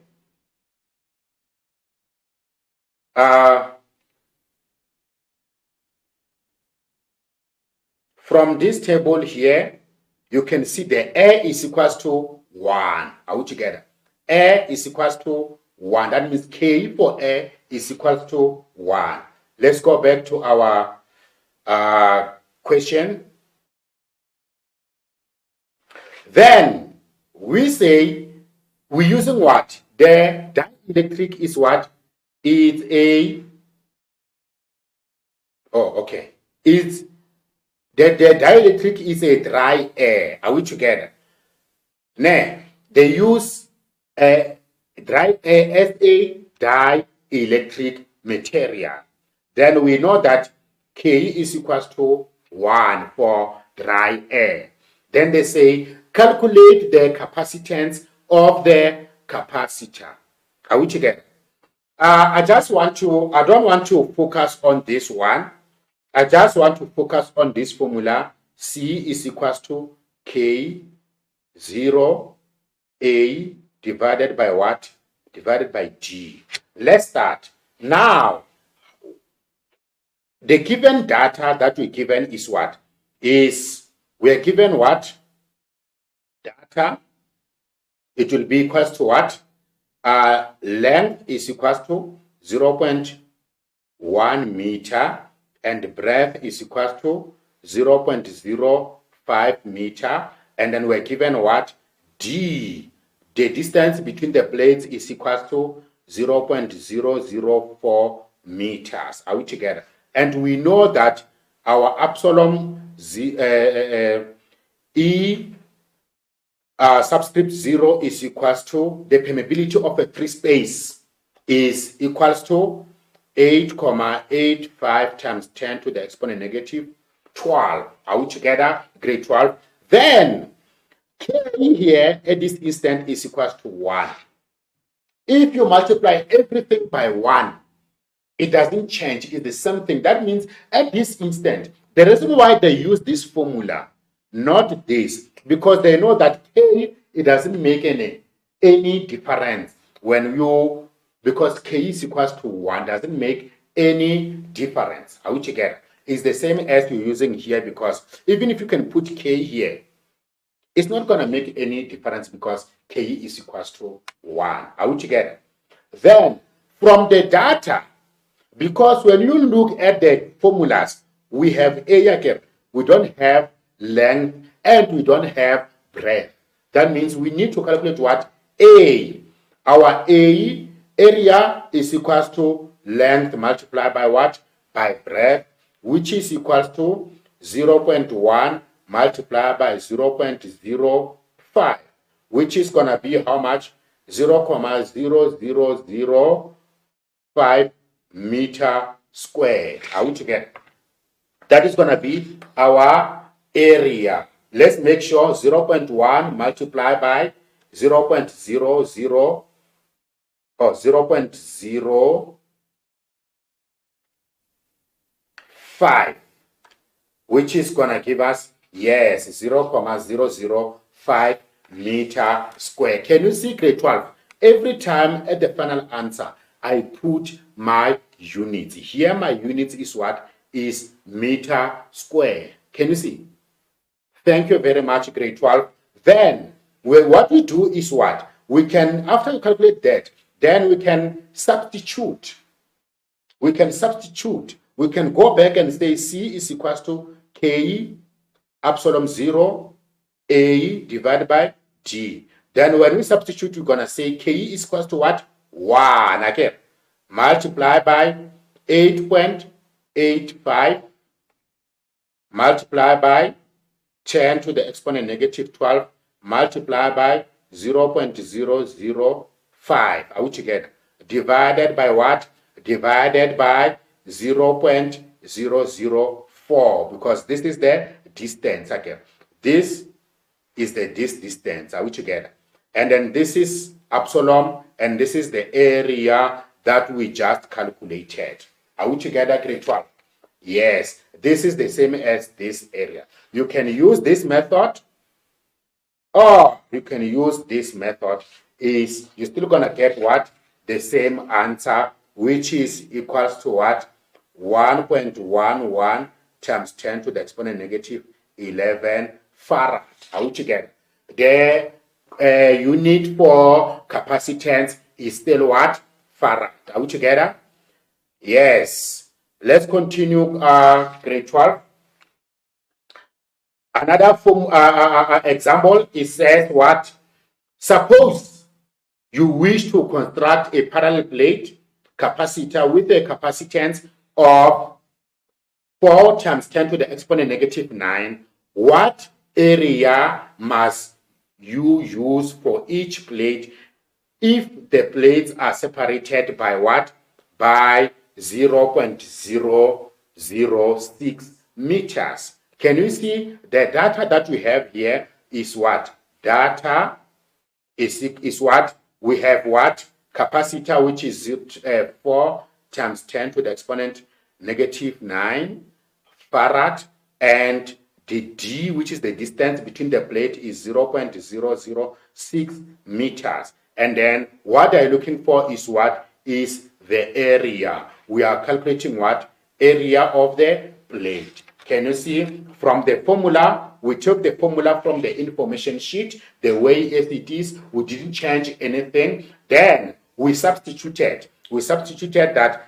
you can see the air is equals to 1. Are we together? Air is equals to 1. That means K for air is equals to 1. Let's go back to our question. Then we say we're using what? The dielectric is what? It's a, it's the dielectric is a dry air. Are we together? Now, they use a dry air as a dielectric material. Then we know that K is equals to 1 for dry air. Then they say calculate the capacitance of the capacitor. Are we together? I don't want to focus on this one. I just want to focus on this formula. C is equals to K 0 A divided by what? Divided by G. Let's start. Now, the given data that we're given is what? We're given what? Data. It will be equals to what? Length is equals to 0.1 meter and breadth is equals to 0.05 meter. And then we're given what? D. The distance between the plates is equals to 0.004 meters. Are we together? And we know that our epsilon E subscript 0 is equals to the permeability of a free space is equals to 8,85 times 10 to the exponent negative 12. Are we together? Grade 12. Then K here at this instant is equals to 1. If you multiply everything by 1, it doesn't change. It's the same thing. That means at this instant, the reason why they use this formula, not this, because they know that K, it doesn't make any difference when you, because K is equals to 1, doesn't make any difference. Are we together? It's the same as you're using here, because even if you can put K here, it's not going to make any difference because K is equals to 1. Are we together? Then, from the data, because when you look at the formulas, we have area gap, we don't have length, and we don't have breadth. That means we need to calculate what? A. Our A area is equals to length multiplied by what? By breadth, which is equals to 0.1 multiplied by 0.05, which is going to be how much? 0.0005 meter squared. Are we together? That is going to be our area. Let's make sure 0.1 multiplied by 0.00 or 0.0 5, which is going to give us, yes, 0.005 meter square. Can you see, grade 12? Every time at the final answer, I put my units. Here my units is what? Is meter square. Can you see? Thank you very much, grade 12. Then, what we do is what? We can, after you calculate that, then we can substitute. We can go back and say C is equals to K epsilon 0 A divided by D. Then when we substitute, we're going to say K is equals to what? 1. Again, multiply by 8.85 multiply by 10 to the exponent negative 12 multiply by 0.005. Are we together? Divided by what? Divided by 0.004, because this is the distance. Okay, this is the distance. Are we together? And then this is epsilon, and this is the area that we just calculated. Are we together, grade 12? Yes, this is the same as this area. You can use this method, or you can use this method. Is you're still gonna get what? The same answer, which is equals to what? 1.11 times 10 to the exponent negative 11 farad. Are we together? The unit for capacitance is still what? Farad. Are we together? Yes. Let's continue, grade 12. Another example, it says what? Suppose you wish to construct a parallel plate capacitor with a capacitance of 4 times 10 to the exponent negative 9. What area must you use for each plate if the plates are separated by what? By 0.006 meters. Can you see the data that we have here is what? Data is what? We have what? Capacitor, which is 4 times 10 to the exponent negative 9 farad, and the D, which is the distance between the plate, is 0.006 meters. And then what I'm looking for is what? Is the area. We are calculating what? Area of the plate. Can you see from the formula? We took the formula from the information sheet, the way as it is. We didn't change anything. Then we substituted that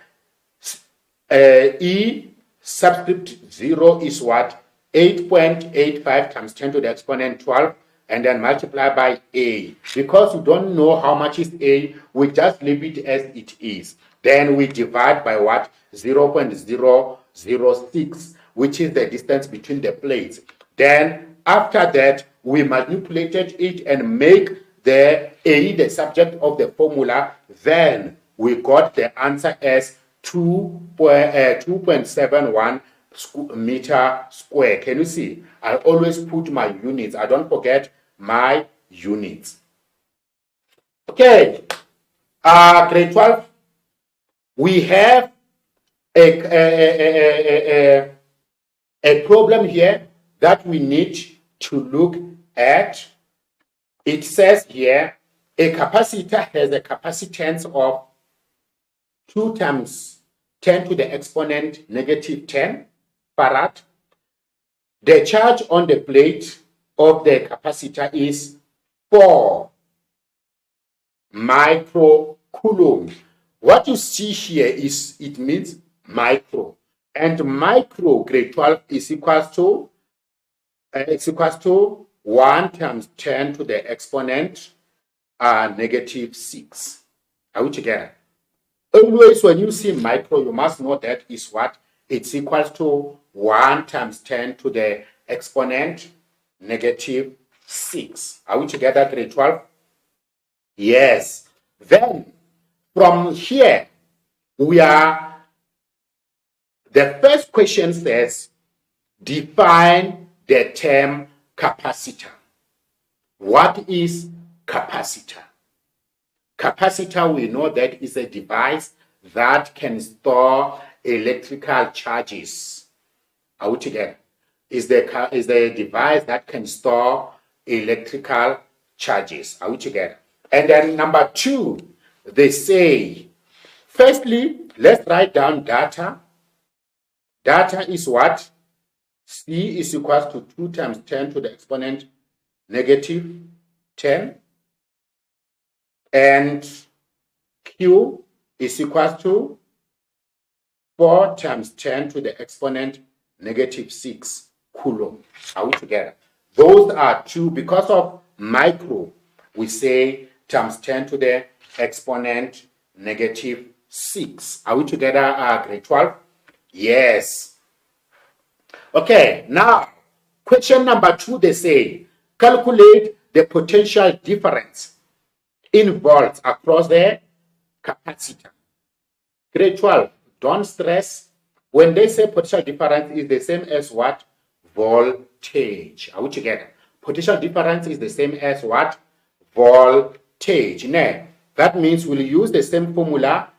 E subscript 0 is what? 8.85 times 10 to the exponent 12, and then multiply by A. Because we don't know how much is A, we just leave it as it is. Then we divide by what? 0.006, which is the distance between the plates. Then after that, we manipulated it and make the A the subject of the formula. Then we got the answer as 2.71 meter square. Can you see? I always put my units. I don't forget my units. Okay. Grade 12. We have a problem here that we need to look at. It says here a capacitor has a capacitance of 2 times 10 to the exponent negative 10 farad. The charge on the plate of the capacitor is 4 microcoulomb. What you see here is, it means micro. And micro, grade 12, is equals to 1 times 10 to the exponent negative 6. Are we together? Always when you see micro, you must know that is what? It's equals to 1 times 10 to the exponent negative 6. Are we together, grade 12? Yes. Then, from here, the first question says, define the term capacitor. What is capacitor? Capacitor, we know that is a device that can store electrical charges. Are we together? Is the device that can store electrical charges. Are we together? And then number 2, they say, firstly, let's write down data. Data is what? C is equals to 2 times 10 to the exponent negative 10. And Q is equals to 4 times 10 to the exponent negative 6 coulomb. Are we together? Those are 2. Because of micro, we say times 10 to the exponent negative 6. Are we together, grade 12? Yes. Okay, now, question number 2, they say, calculate the potential difference in volts across the capacitor. Grade 12, don't stress. When they say potential difference is the same as what? Voltage. Are we together? Potential difference is the same as what? Voltage. Now, that means we'll use the same formula.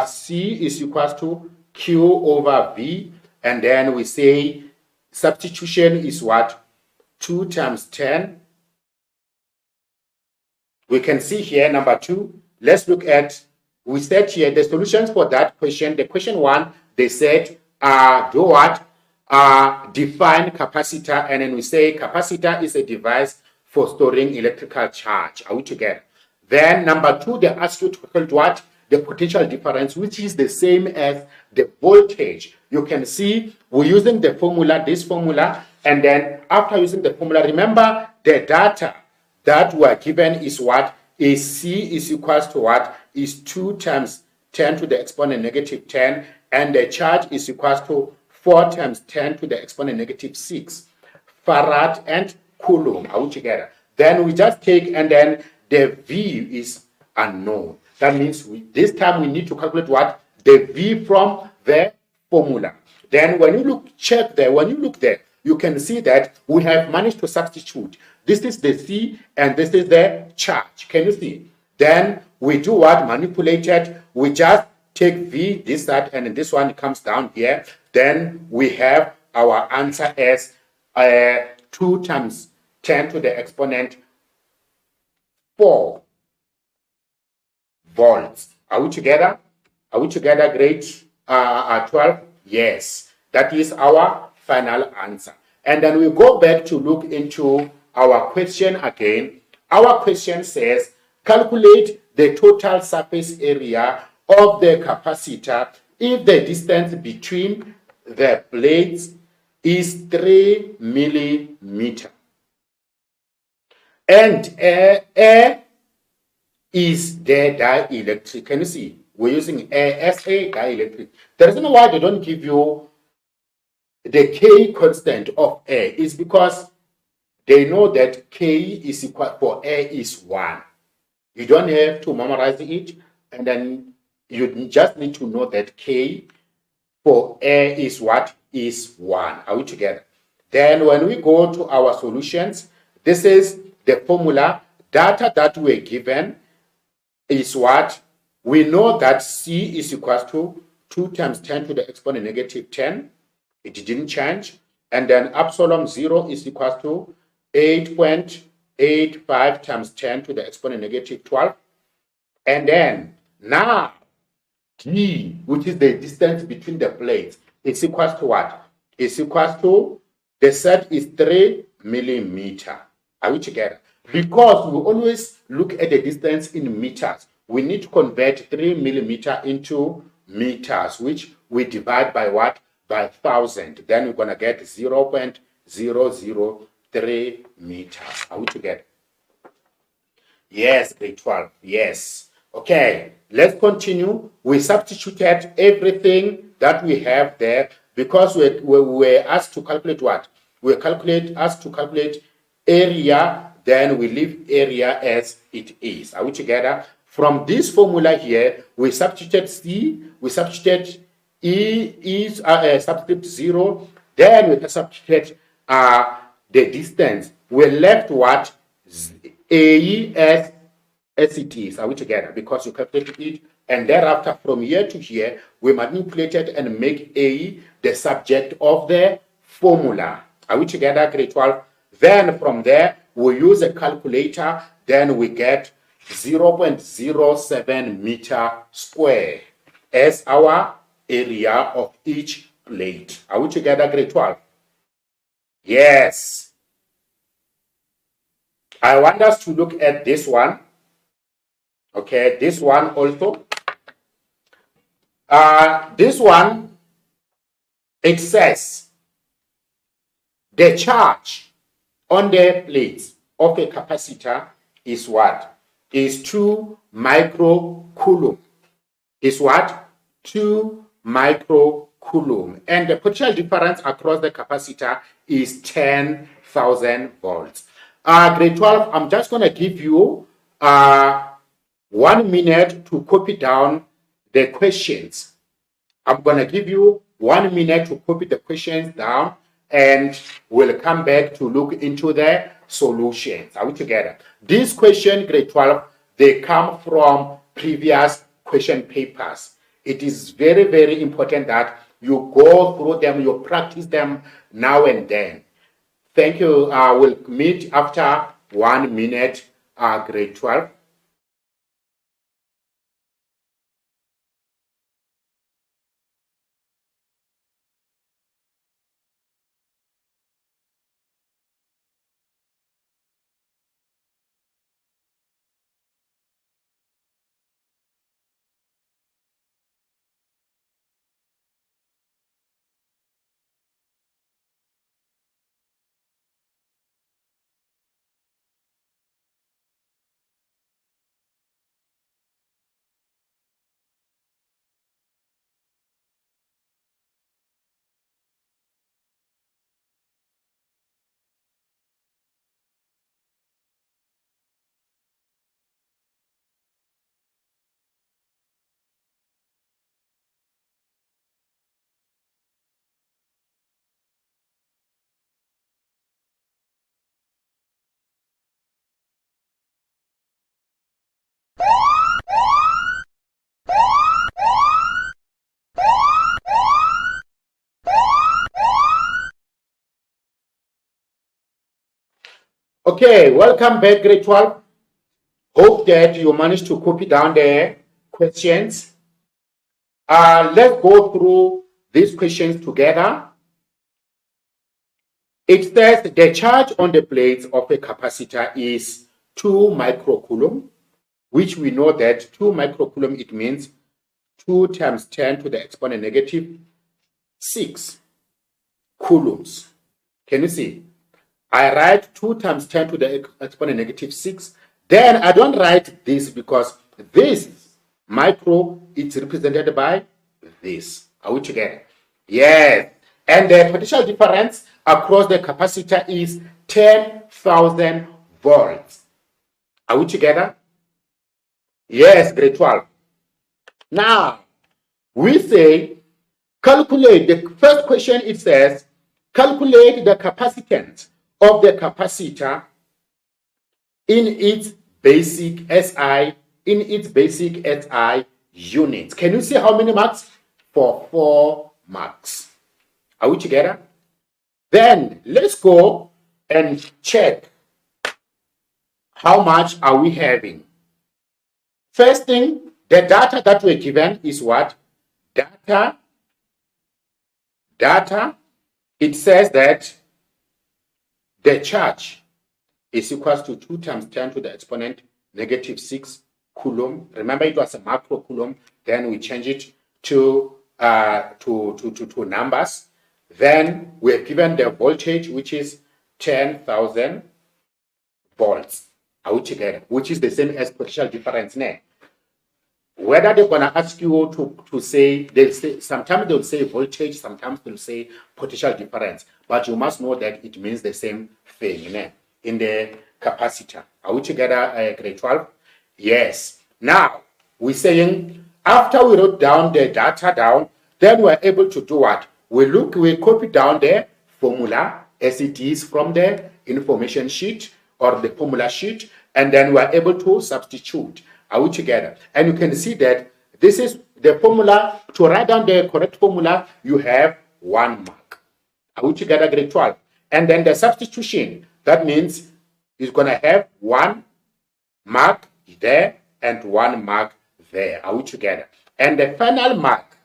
C is equals to Q over V. And then we say substitution is what? 2 times 10. We can see here, number 2. Let's look at, we said here, the solutions for that question. The question 1, they said, do what? Define capacitor. And then we say capacitor is a device for storing electrical charge. Are we together? Then number 2, they ask you to calculate what? The potential difference, which is the same as the voltage. You can see we're using the formula, this formula, and then after using the formula, remember the data that were given is what? Is C is equals to what? Is 2 times 10 to the exponent negative 10, and the charge is equals to 4 times 10 to the exponent negative 6 farad and coulomb. Are we together? Then we just take, and then the V is unknown. That means this time we need to calculate what? The V from the formula. Then when you look, check there, when you look there, you can see that we have managed to substitute. This is the C and this is the charge. Can you see? Then we do what? Manipulated. We just take V, this, that, and this one comes down here. Then we have our answer as 2 times 10 to the exponent 4 volts. Are we together? Are we together, grade 12? Yes. That is our final answer. And then we go back to look into our question again. Our question says, calculate the total surface area of the capacitor if the distance between the plates is 3 millimeter. And air is the dielectric. Can you see? We're using air as a dielectric. The reason why they don't give you the K constant of air is because they know that K is equal for air is 1. You don't have to memorize it, and then you just need to know that K for air is what? Is 1. Are we together? Then when we go to our solutions, this is the formula. Data that we're given is what? We know that C is equal to 2 times 10 to the exponent negative 10. It didn't change. And then epsilon 0 is equal to 8.85 times 10 to the exponent negative 12. And then now D, which is the distance between the plates, is equal to what? It's equal to, the set is 3 millimeter. Are we together? Because we always look at the distance in meters, we need to convert 3 millimeter into meters, which we divide by what? By 1,000. Then we're going to get 0.003 meters. Are we together? Yes, grade 12. Yes. Okay, let's continue. We substituted everything that we have there because we were asked to calculate what? We were asked to calculate area, then we leave area as it is. Are we together? From this formula here, we substituted C, we substituted E substitute 0, then we substituted the distance. We left what? AE as it is. Are we together? Because you calculated it, and thereafter from here to here, we manipulated and make AE the subject of the formula. Are we together, grade 12? Then from there, we use a calculator, then we get 0.07 meter square as our area of each plate. Are we together, grade 12? Yes. I want us to look at this one. Okay, this one also. This one, it says the charge on the plate of a capacitor is what? Is 2 microcoulomb. Is what? 2 microcoulomb. And the potential difference across the capacitor is 10,000 volts. Grade 12, I'm just going to give you 1 minute to copy down the questions. I'm going to give you 1 minute to copy the questions down, and we'll come back to look into the solutions. Are we together? These questions, grade 12, they come from previous question papers. It is very, very important that you go through them, you practice them now and then. Thank you. We'll meet after 1 minute, grade 12. Okay, welcome back, grade 12. Hope that you managed to copy down the questions. Let's go through these questions together. It says the charge on the plates of a capacitor is 2 microcoulomb, which we know that 2 microcoulomb, it means 2 times 10 to the exponent negative 6 coulombs. Can you see? I write 2 times 10 to the exponent negative 6. Then I don't write this because this micro is represented by this. Are we together? Yes. And the potential difference across the capacitor is 10,000 volts. Are we together? Yes, grade 12. Now, we say, calculate, the first question it says, calculate the capacitance of the capacitor in its basic SI, units. Can you see how many marks? For 4 marks. Are we together? Then let's go and check how much are we having. First thing, the data that we're given is what? Data. It says that the charge is equals to 2 times 10 to the exponent negative 6 coulomb. Remember, it was a microcoulomb. Then we change it to numbers. Then we're given the voltage, which is 10,000 volts. Are we together? Which is the same as potential difference now. Whether they're going to ask you to say, they'll say, sometimes they'll say voltage, sometimes they'll say potential difference. But you must know that it means the same thing in the capacitor. Are we together, grade 12? Yes. Now, we're saying, after we wrote down the data down, then we're able to do what? We copy down the formula as it is from the information sheet or the formula sheet, and then we're able to substitute. Are we together? And you can see that this is the formula. To write down the correct formula, you have 1 mark. Are we together, grade 12? And then the substitution, that means it's going to have 1 mark there and 1 mark there. Are we together? And the final mark,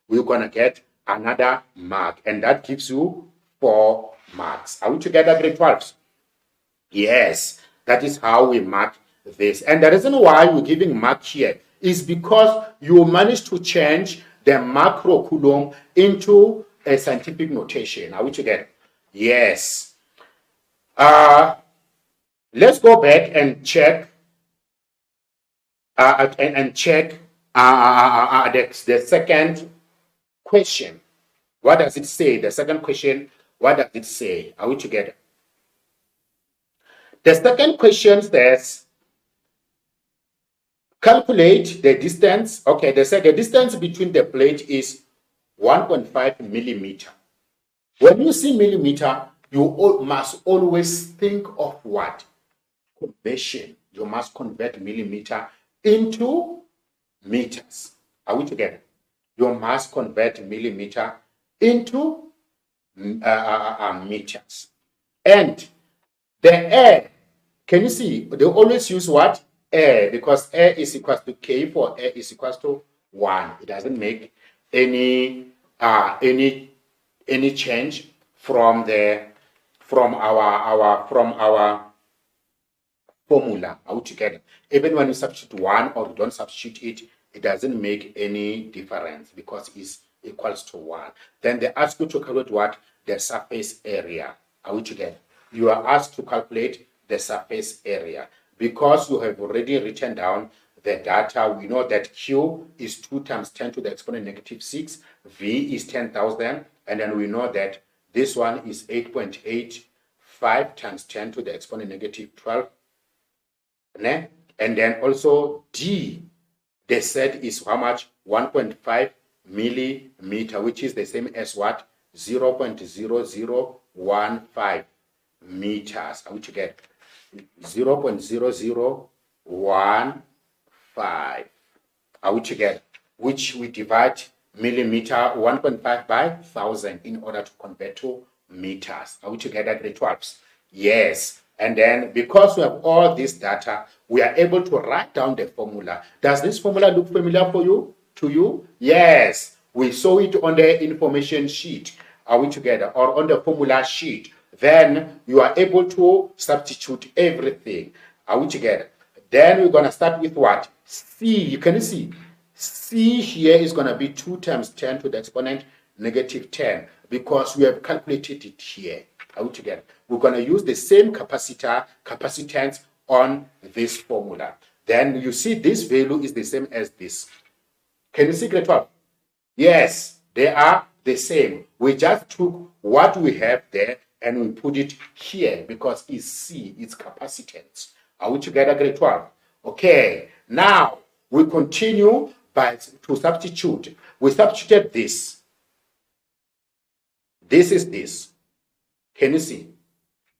we're going to get another mark, and that gives you 4 marks. Are we together, grade 12? Yes, that is how we mark this. And the reason why we're giving mark here is because you managed to change the microcoulomb into a scientific notation. Are we together? Yes. Let's go back and check the second question. What does it say? The second question, what does it say? Are we together? The second question says, calculate the distance. Okay, the distance between the plate is 1.5 millimeter. When you see millimeter, you must always think of what? Conversion. You must convert millimeter into meters. Are we together? You must convert millimeter into meters. And the air, can you see? They always use what? Air, because air is equal to K for air is equal to 1. It doesn't make any change from our formula. Are we together? Even when you substitute 1 or you don't substitute it, it doesn't make any difference because it's equals to 1. Then they ask you to calculate what? The surface area. Are we together? You are asked to calculate the surface area. Because you have already written down the data, we know that Q is 2 times 10 to the exponent negative 6, V is 10,000, and then we know that this one is 8.85 times 10 to the exponent negative 12. And then also D, they said is how much? 1.5 millimeter, which is the same as what? 0.0015 meters. Are we together? 0.0015. Are we together? Which we divide millimeter 1.5 by 1,000 in order to convert to meters. Are we together, grade 12s? Yes. And then because we have all this data, we are able to write down the formula. Does this formula look familiar for you? To you? Yes. We saw it on the information sheet. Are we together? Or on the formula sheet. Then you are able to substitute everything. Are we together? Then we're going to start with what? C. You can see. C here is going to be 2 times 10 to the exponent negative 10 because we have calculated it here. Are we together? We're going to use the same capacitance on this formula. Then you see this value is the same as this. Can you see, grade 12? Yes, they are the same. We just took what we have there and we put it here because it's C, it's capacitance. Are we together, grade 12? Okay, now we continue to substitute. We substituted this. This is this. Can you see?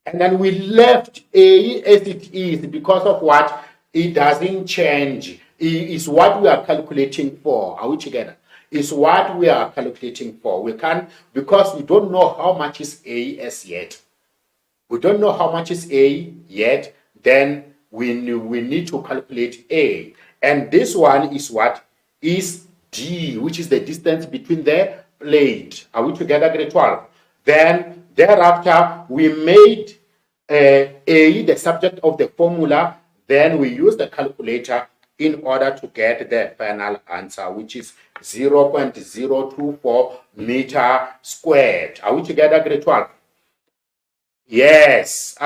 And then we left A as it is because of what? It doesn't change. It is what we are calculating for. Are we together? It's what we are calculating for. We can't, because we don't know how much is A as yet. We don't know how much is A yet. Then we need to calculate A. And this one is what? Is D, which is the distance between the plate. Are we together, grade 12? Then thereafter, we made A the subject of the formula. Then we use the calculator in order to get the final answer, which is 0.024 meter squared. Are we together, grade 12? Yes.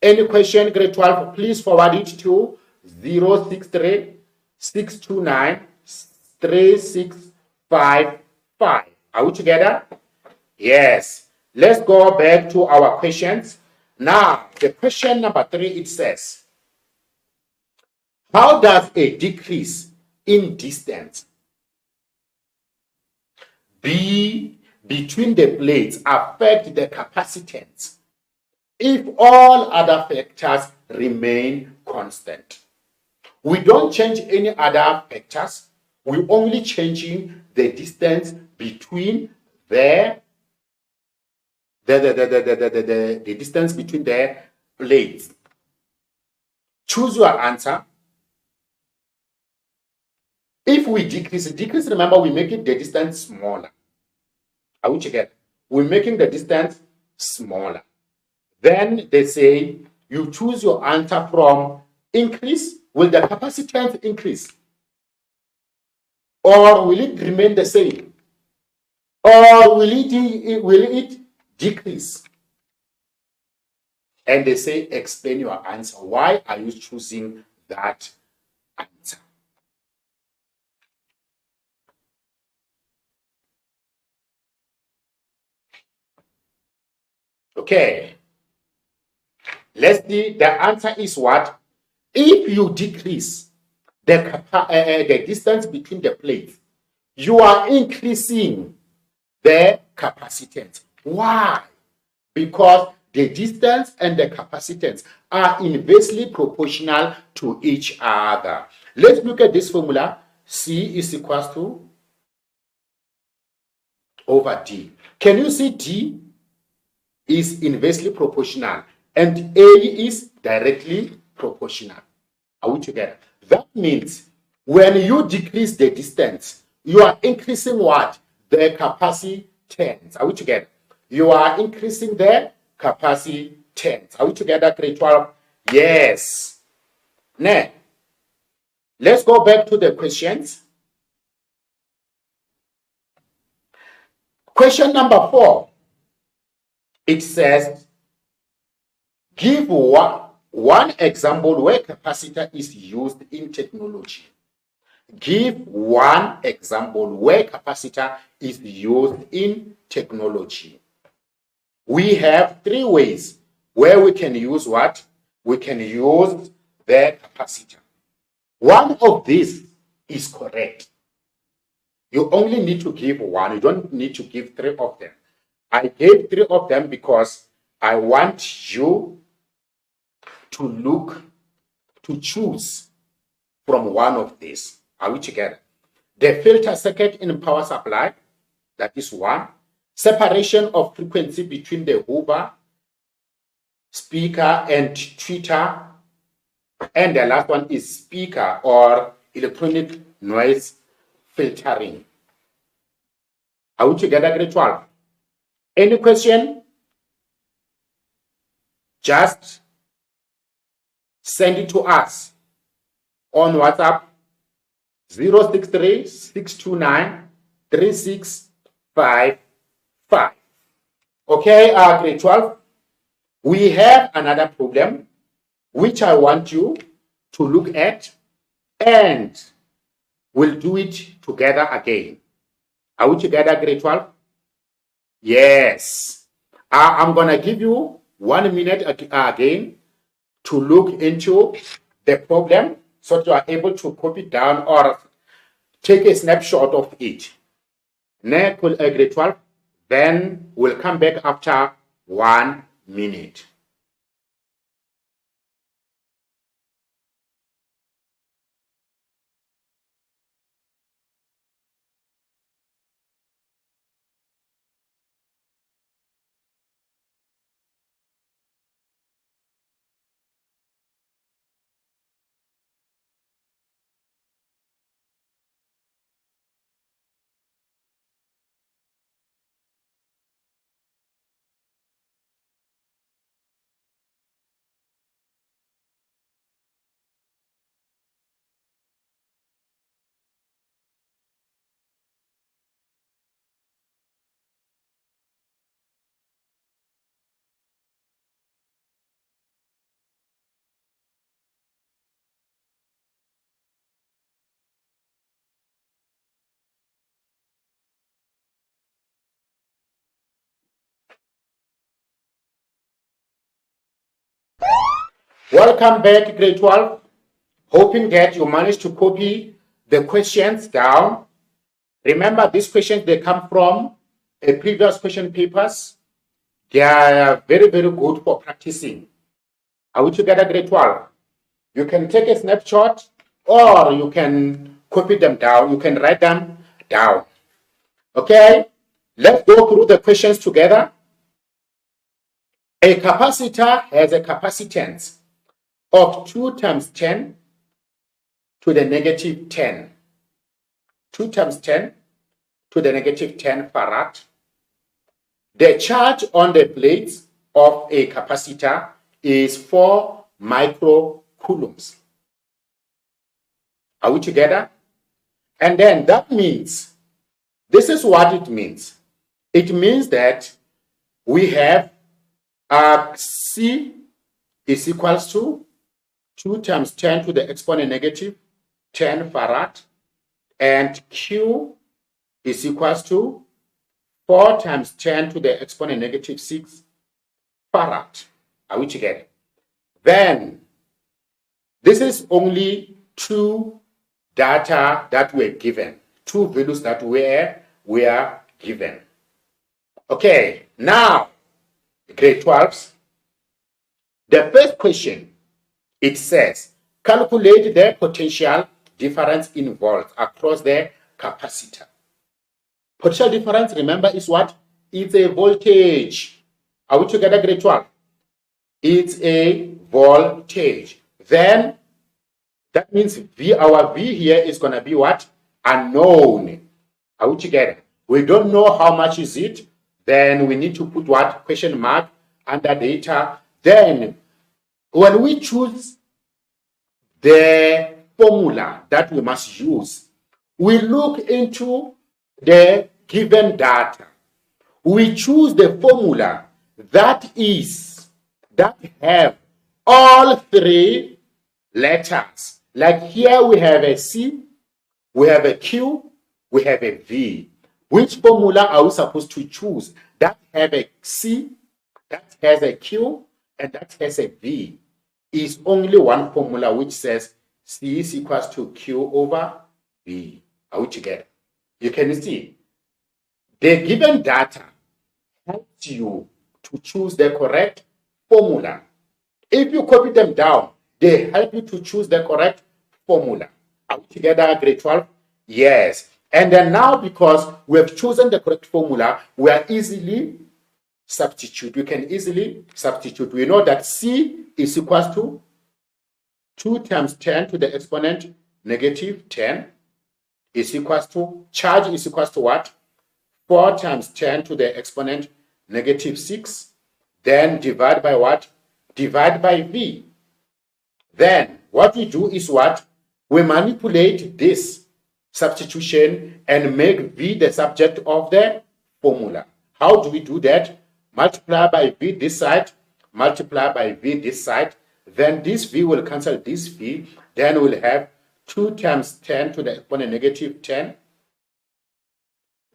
Any question, grade 12, please forward it to 063 629 3655. Are we together? Yes. Let's go back to our questions. Now, the question number 3, it says, how does a decrease in distance B between the plates affect the capacitance if all other factors remain constant? We don't change any other factors. We're only changing the distance between the the distance between the plates. Choose your answer. If we decrease, remember we're making the distance smaller. Are we together? We're making the distance smaller. Then they say you choose your answer from increase. Will the capacitance increase? Or will it remain the same? Or will it decrease? And they say, explain your answer. Why are you choosing that answer? Okay. Let's see. The answer is what? If you decrease the distance between the plates, you are increasing the capacitance. Why? Because the distance and the capacitance are inversely proportional to each other. Let's look at this formula. C is equals to over D. Can you see D is inversely proportional and A is directly proportional? Are we together? That means when you decrease the distance, you are increasing what? The capacitance. Are we together? You are increasing the capacitance. Are we together, grade 12? Yes. Now, let's go back to the questions. Question number 4. It says, give one example where capacitor is used in technology. Give one example where capacitor is used in technology. We have 3 ways where we can use what? We can use the capacitor. One of these is correct. You only need to give one. You don't need to give 3 of them. I gave 3 of them because I want you to choose from one of these. Are we together? The filter circuit in power supply, that is 1. Separation of frequency between the Huber, speaker, and tweeter. And the last one is speaker or electronic noise filtering. Are we together, grade 12? Any question? Just send it to us on WhatsApp 063 629 3655. Okay, grade 12. We have another problem which I want you to look at, and we'll do it together again. Are we together, grade 12? Yes. I'm going to give you 1 minute again to look into the problem so that you are able to copy it down or take a snapshot of it. Next, grade 12. Then we'll come back after 1 minute. Welcome back, grade 12. Hoping that you managed to copy the questions down. Remember, these questions, they come from a previous question papers. They are very, very good for practicing. Are we together, grade 12? You can take a snapshot or you can copy them down. You can write them down. Okay, let's go through the questions together. A capacitor has a capacitance of 2 times 10 to the negative 10. 2 times 10 to the negative 10 farad. The charge on the plates of a capacitor is 4 microcoulombs. Are we together? And then that means, this is what it means. It means that we have C is equals to 2 times 10 to the exponent negative 10 farad, and Q is equals to 4 times 10 to the exponent negative 6 farad. Are we together? Then, this is only 2 data that were given, 2 values that were given. Okay, now, grade 12s. The first question, it says, calculate the potential difference in volts across the capacitor. Potential difference, remember, is what? It's a voltage. Are we together, grade 12? It's a voltage. Then, that means V, our V here is going to be what? Unknown. Are we together? We don't know how much is it. Then we need to put what? Question mark under data. Then, when we choose the formula that we must use, we look into the given data. We choose the formula that have all 3 letters. Like here we have a C, we have a Q, we have a V. Which formula are we supposed to choose that have a C, that has a Q, and that has a V? Is only one formula which says C is equals to Q over V. Are we together? You can see the given data helps you to choose the correct formula. If you copy them down, they help you to choose the correct formula. Are we together, grade 12? Yes. And then now, because we have chosen the correct formula, we are easily substitute. We can easily substitute. We know that C is equals to 2 times 10 to the exponent negative 10 is equals to, charge is equals to what? 4 times 10 to the exponent negative 6. Then divide by what? Divide by V. Then what we do is what? We manipulate this substitution and make V the subject of the formula. How do we do that? Multiply by V this side, multiply by V this side, then this V will cancel this V, then we'll have 2 times 10 to the exponent negative 10.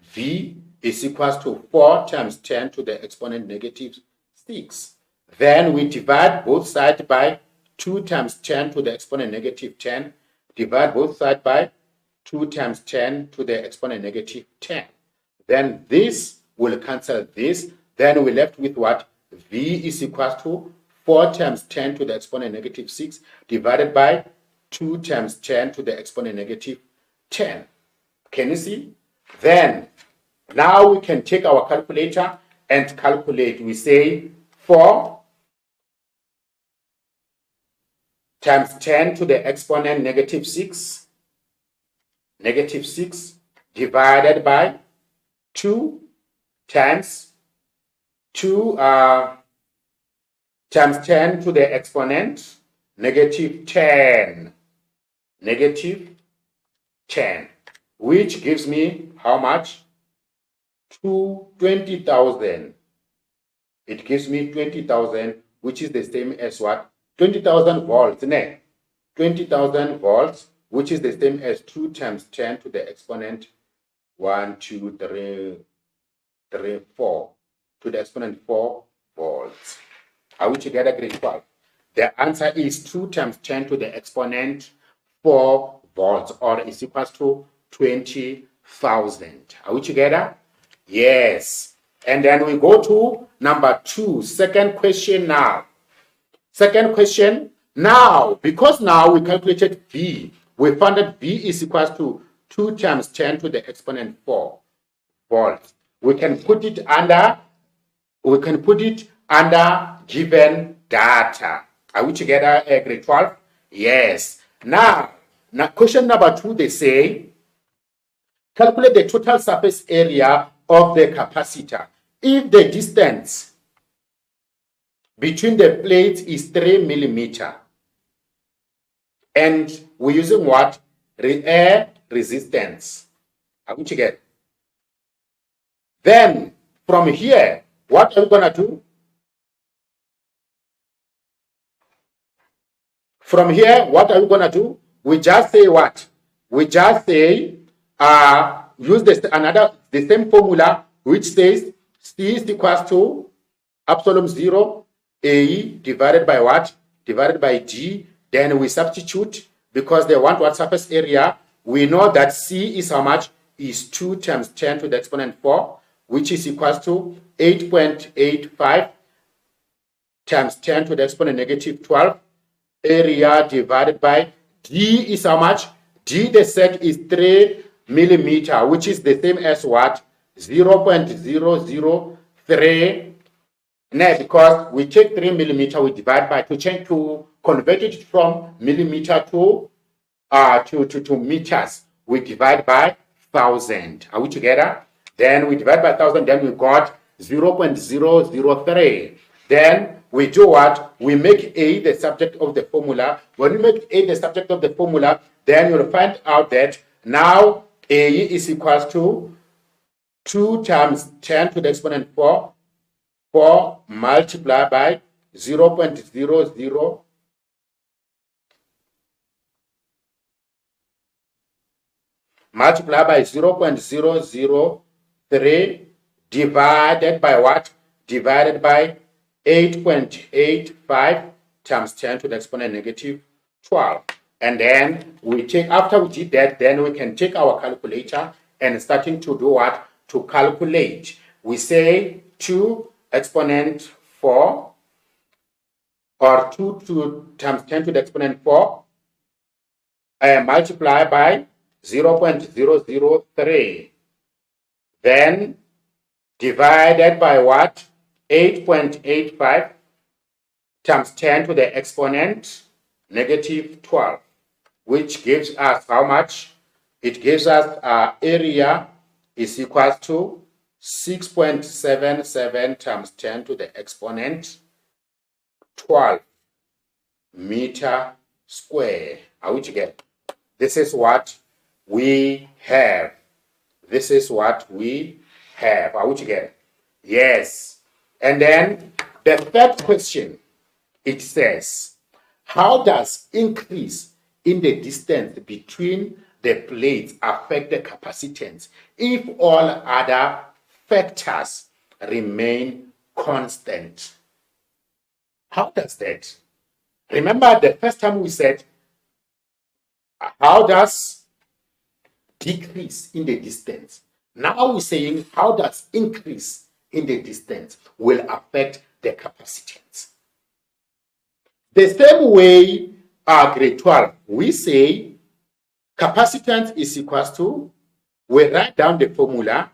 V is equals to 4 times 10 to the exponent negative 6. Then we divide both sides by 2 times 10 to the exponent negative 10. Divide both sides by 2 times 10 to the exponent negative 10. Then this will cancel this. Then we're left with what? V is equals to 4 times 10 to the exponent negative 6 divided by 2 times 10 to the exponent negative 10. Can you see? Then, now we can take our calculator and calculate. We say 4 times 10 to the exponent negative 6 divided by 2 times 2 times 10 to the exponent negative 10, which gives me how much? 20,000. It gives me 20,000, which is the same as what? 20,000 volts, ne? 20,000 volts, which is the same as 2 times 10 to the exponent 1, 2, 3, 4 to the exponent 4 volts. Are we together, grade 12? The answer is 2 times 10 to the exponent 4 volts, or is equals to 20,000. Are we together? Yes. And then we go to number 2, second question now. Second question, now, because now we calculated V, we found that V is equals to 2 times 10 to the exponent 4 volts. We can put it under given data. Are we together, grade 12? Yes. Now, question number 2, they say, calculate the total surface area of the capacitor if the distance between the plates is 3 millimeter. And we're using what? Air resistance. Are we together? Then, from here, what are we going to do? From here, what are we going to do? We just say what? We just say, use the same formula, which says C is equals to epsilon 0 AE divided by what? Divided by D. Then we substitute, because they want what surface area. We know that C is how much? Is 2 times 10 to the exponent 4, which is equals to 8.85 times 10 to the exponent negative 12. Area divided by D is how much? D, they said, is 3 millimeter, which is the same as what? 0.003. Now, because we take 3 millimeter, we divide by, to convert it from millimeter to meters, we divide by 1,000. Are we together? Then we divide by 1,000, then we got 0.003. Then we do what? We make A the subject of the formula. When we make A the subject of the formula, then you'll find out that now A is equals to 2 times 10 to the exponent 4 multiplied by 0.00 multiplied by 0.003 divided by what? Divided by 8.85 times 10 to the exponent negative 12. And then we take, after we did that, then we can take our calculator and starting to do what? To calculate. We say 2 exponent 4, or 2 times 10 to the exponent 4, multiply by 0.003. Then divided by what? 8.85 times 10 to the exponent negative 12, which gives us how much? It gives us area is equal to 6.77 times 10 to the exponent 12 meter square. Are we together? This is what we have. This is what we have. Are we together? Yes. And then the third question, it says, how does increase in the distance between the plates affect the capacitance if all other factors remain constant? How does that? Remember the first time we said, how does decrease in the distance? Now we're saying, how does increase in the distance will affect the capacitance? The same way, grade 12, we say capacitance is equals to, we write down the formula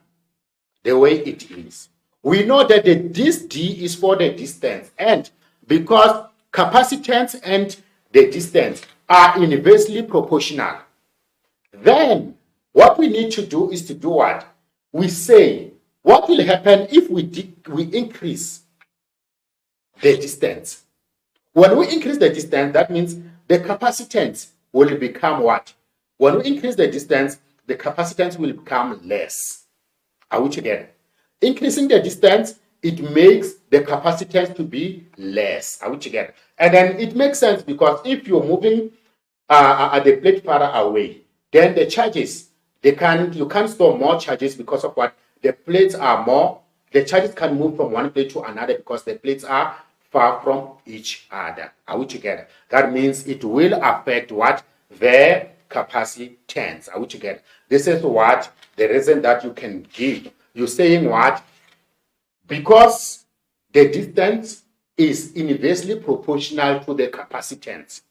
the way it is. We know that this D is for the distance, and because capacitance and the distance are inversely proportional, then what we need to do is to do what? We say, what will happen if we increase the distance? When we increase the distance, that means the capacitance will become what? When we increase the distance, the capacitance will become less. Are we together? Increasing the distance, it makes the capacitance to be less. Are we together? And then it makes sense, because if you're moving the plate farther away, then the charges, you can't store more charges because of what? The plates are more, the charges can move from one plate to another because the plates are far from each other. Are we together? That means it will affect what? The capacitance. Are we together? This is what the reason that you can give. You're saying what? Because the distance is inversely proportional to the capacitance.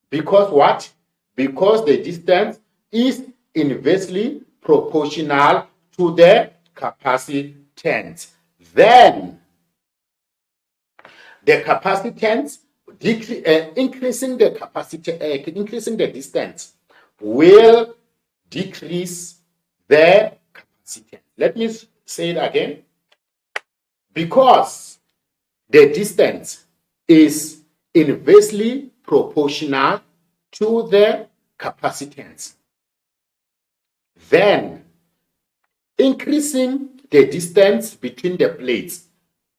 Because what? Because the distance is inversely proportional to the capacitance. Then the capacitance, increasing the capacity, increasing the distance will decrease the capacitance. Let me say it again. Because the distance is inversely proportional to the capacitance, then increasing the distance between the plates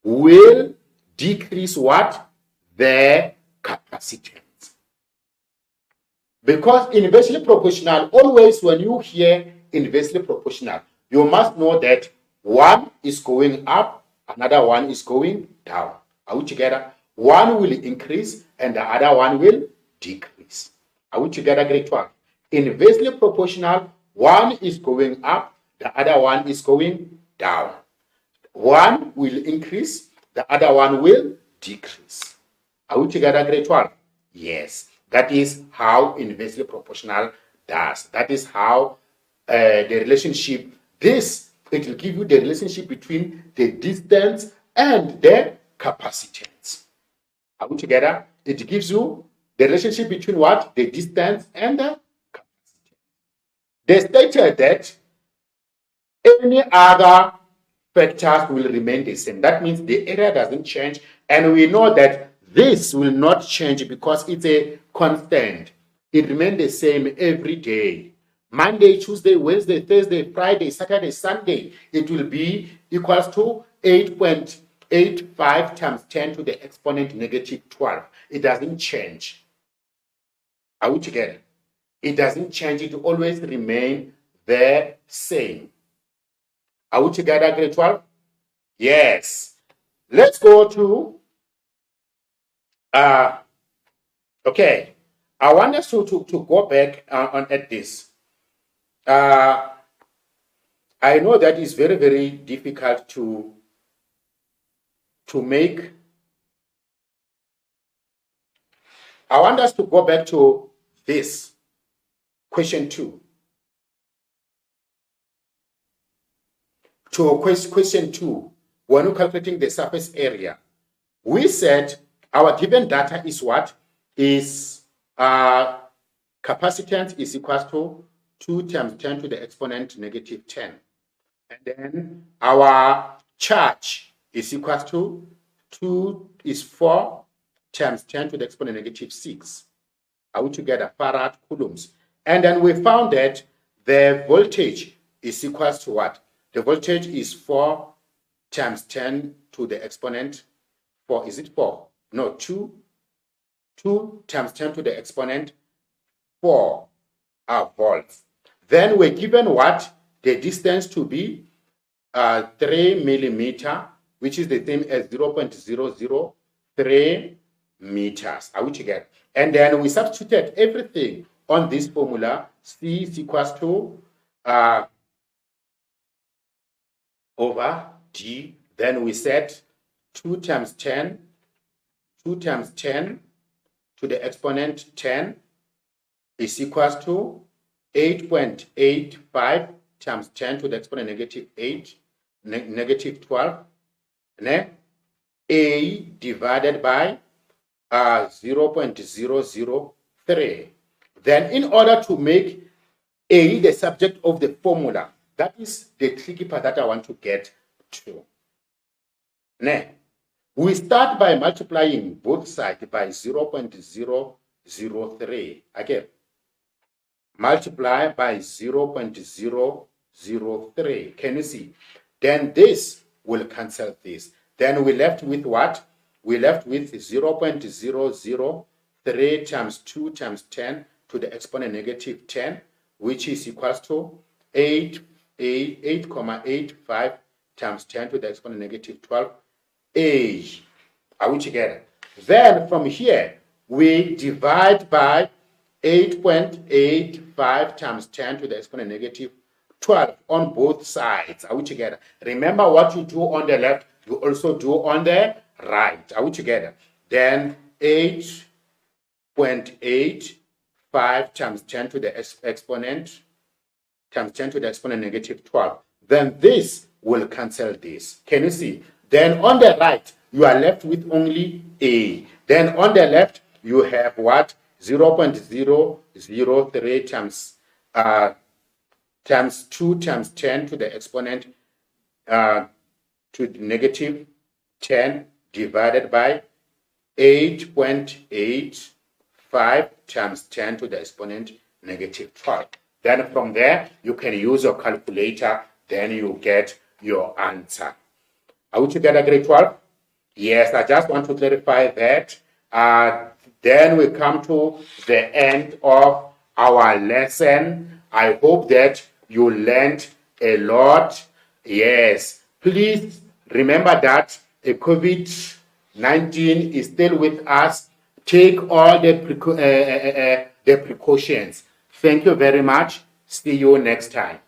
will decrease what? The capacitance. Because inversely proportional, always when you hear inversely proportional, you must know that one is going up, another one is going down. Are we together? One will increase and the other one will decrease. Are we together, grade 12? Inversely proportional, one is going up, the other one is going down. One will increase, the other one will decrease. Are we together, grade 12? Yes. That is how inversely proportional does. That is how the relationship, it will give you the relationship between the distance and the capacitance. Are we together? It gives you the relationship between what? The distance and the capacitance. They stated that any other factors will remain the same. That means the area doesn't change, and we know that this will not change because it's a constant. It remains the same every day. Monday, Tuesday, Wednesday, Thursday, Friday, Saturday, Sunday, it will be equals to 8.85 times 10 to the exponent negative 12. It doesn't change. Are we together? It doesn't change. It will always remain the same. Are we together, grade 12? Yes. Let's go to, okay. I want us to go back at this. I know that it's very, very difficult to make. I want us to go back to this, question 2. To question 2, when we're calculating the surface area, we said our given data is what? Is capacitance is equals to 2 times 10 to the exponent negative 10. And then our charge is equals to 4 times 10 to the exponent negative 6. Are we together? Farad coulombs. And then we found that the voltage is equals to what? The voltage is 4 times 10 to the exponent 4. Is it 4? No, 2 times 10 to the exponent 4 volts. Then we're given what? The distance to be 3 millimeter, which is the same as 0.003 meters. Are we together? And then we substituted everything on this formula. C is equals to over D. Then we set 2 times 10 to the exponent 10 is equals to 8.85 times 10 to the exponent negative 8, negative 12, A divided by 0.003. Then in order to make A the subject of the formula, that is the tricky part that I want to get to. Now, we start by multiplying both sides by 0.003. Again, multiply by 0.003. Can you see? Then this will cancel this. Then we left with what? We left with 0.003 times 2 times 10 to the exponent negative 10, which is equals to 8.85 times 10 to the exponent negative 12. A. Are we together? Then from here, we divide by 8.85 times 10 to the exponent negative 12 on both sides. Are we together? Remember what you do on the left, you also do on the right. Are we together? Then 8.85 times 10 to the exponent times 10 to the exponent negative 12. Then this will cancel this. Can you see? Then on the right, you are left with only A. Then on the left, you have what? 0.003 times 2 times 10 to the exponent to the negative 10 divided by 8.85 times 10 to the exponent negative 12. Then from there, you can use your calculator, then you get your answer. Are we together, grade 12? Yes, I just want to clarify that. Then we come to the end of our lesson. I hope that you learned a lot. Yes, please remember that COVID-19 is still with us. Take all the precautions. Thank you very much. See you next time.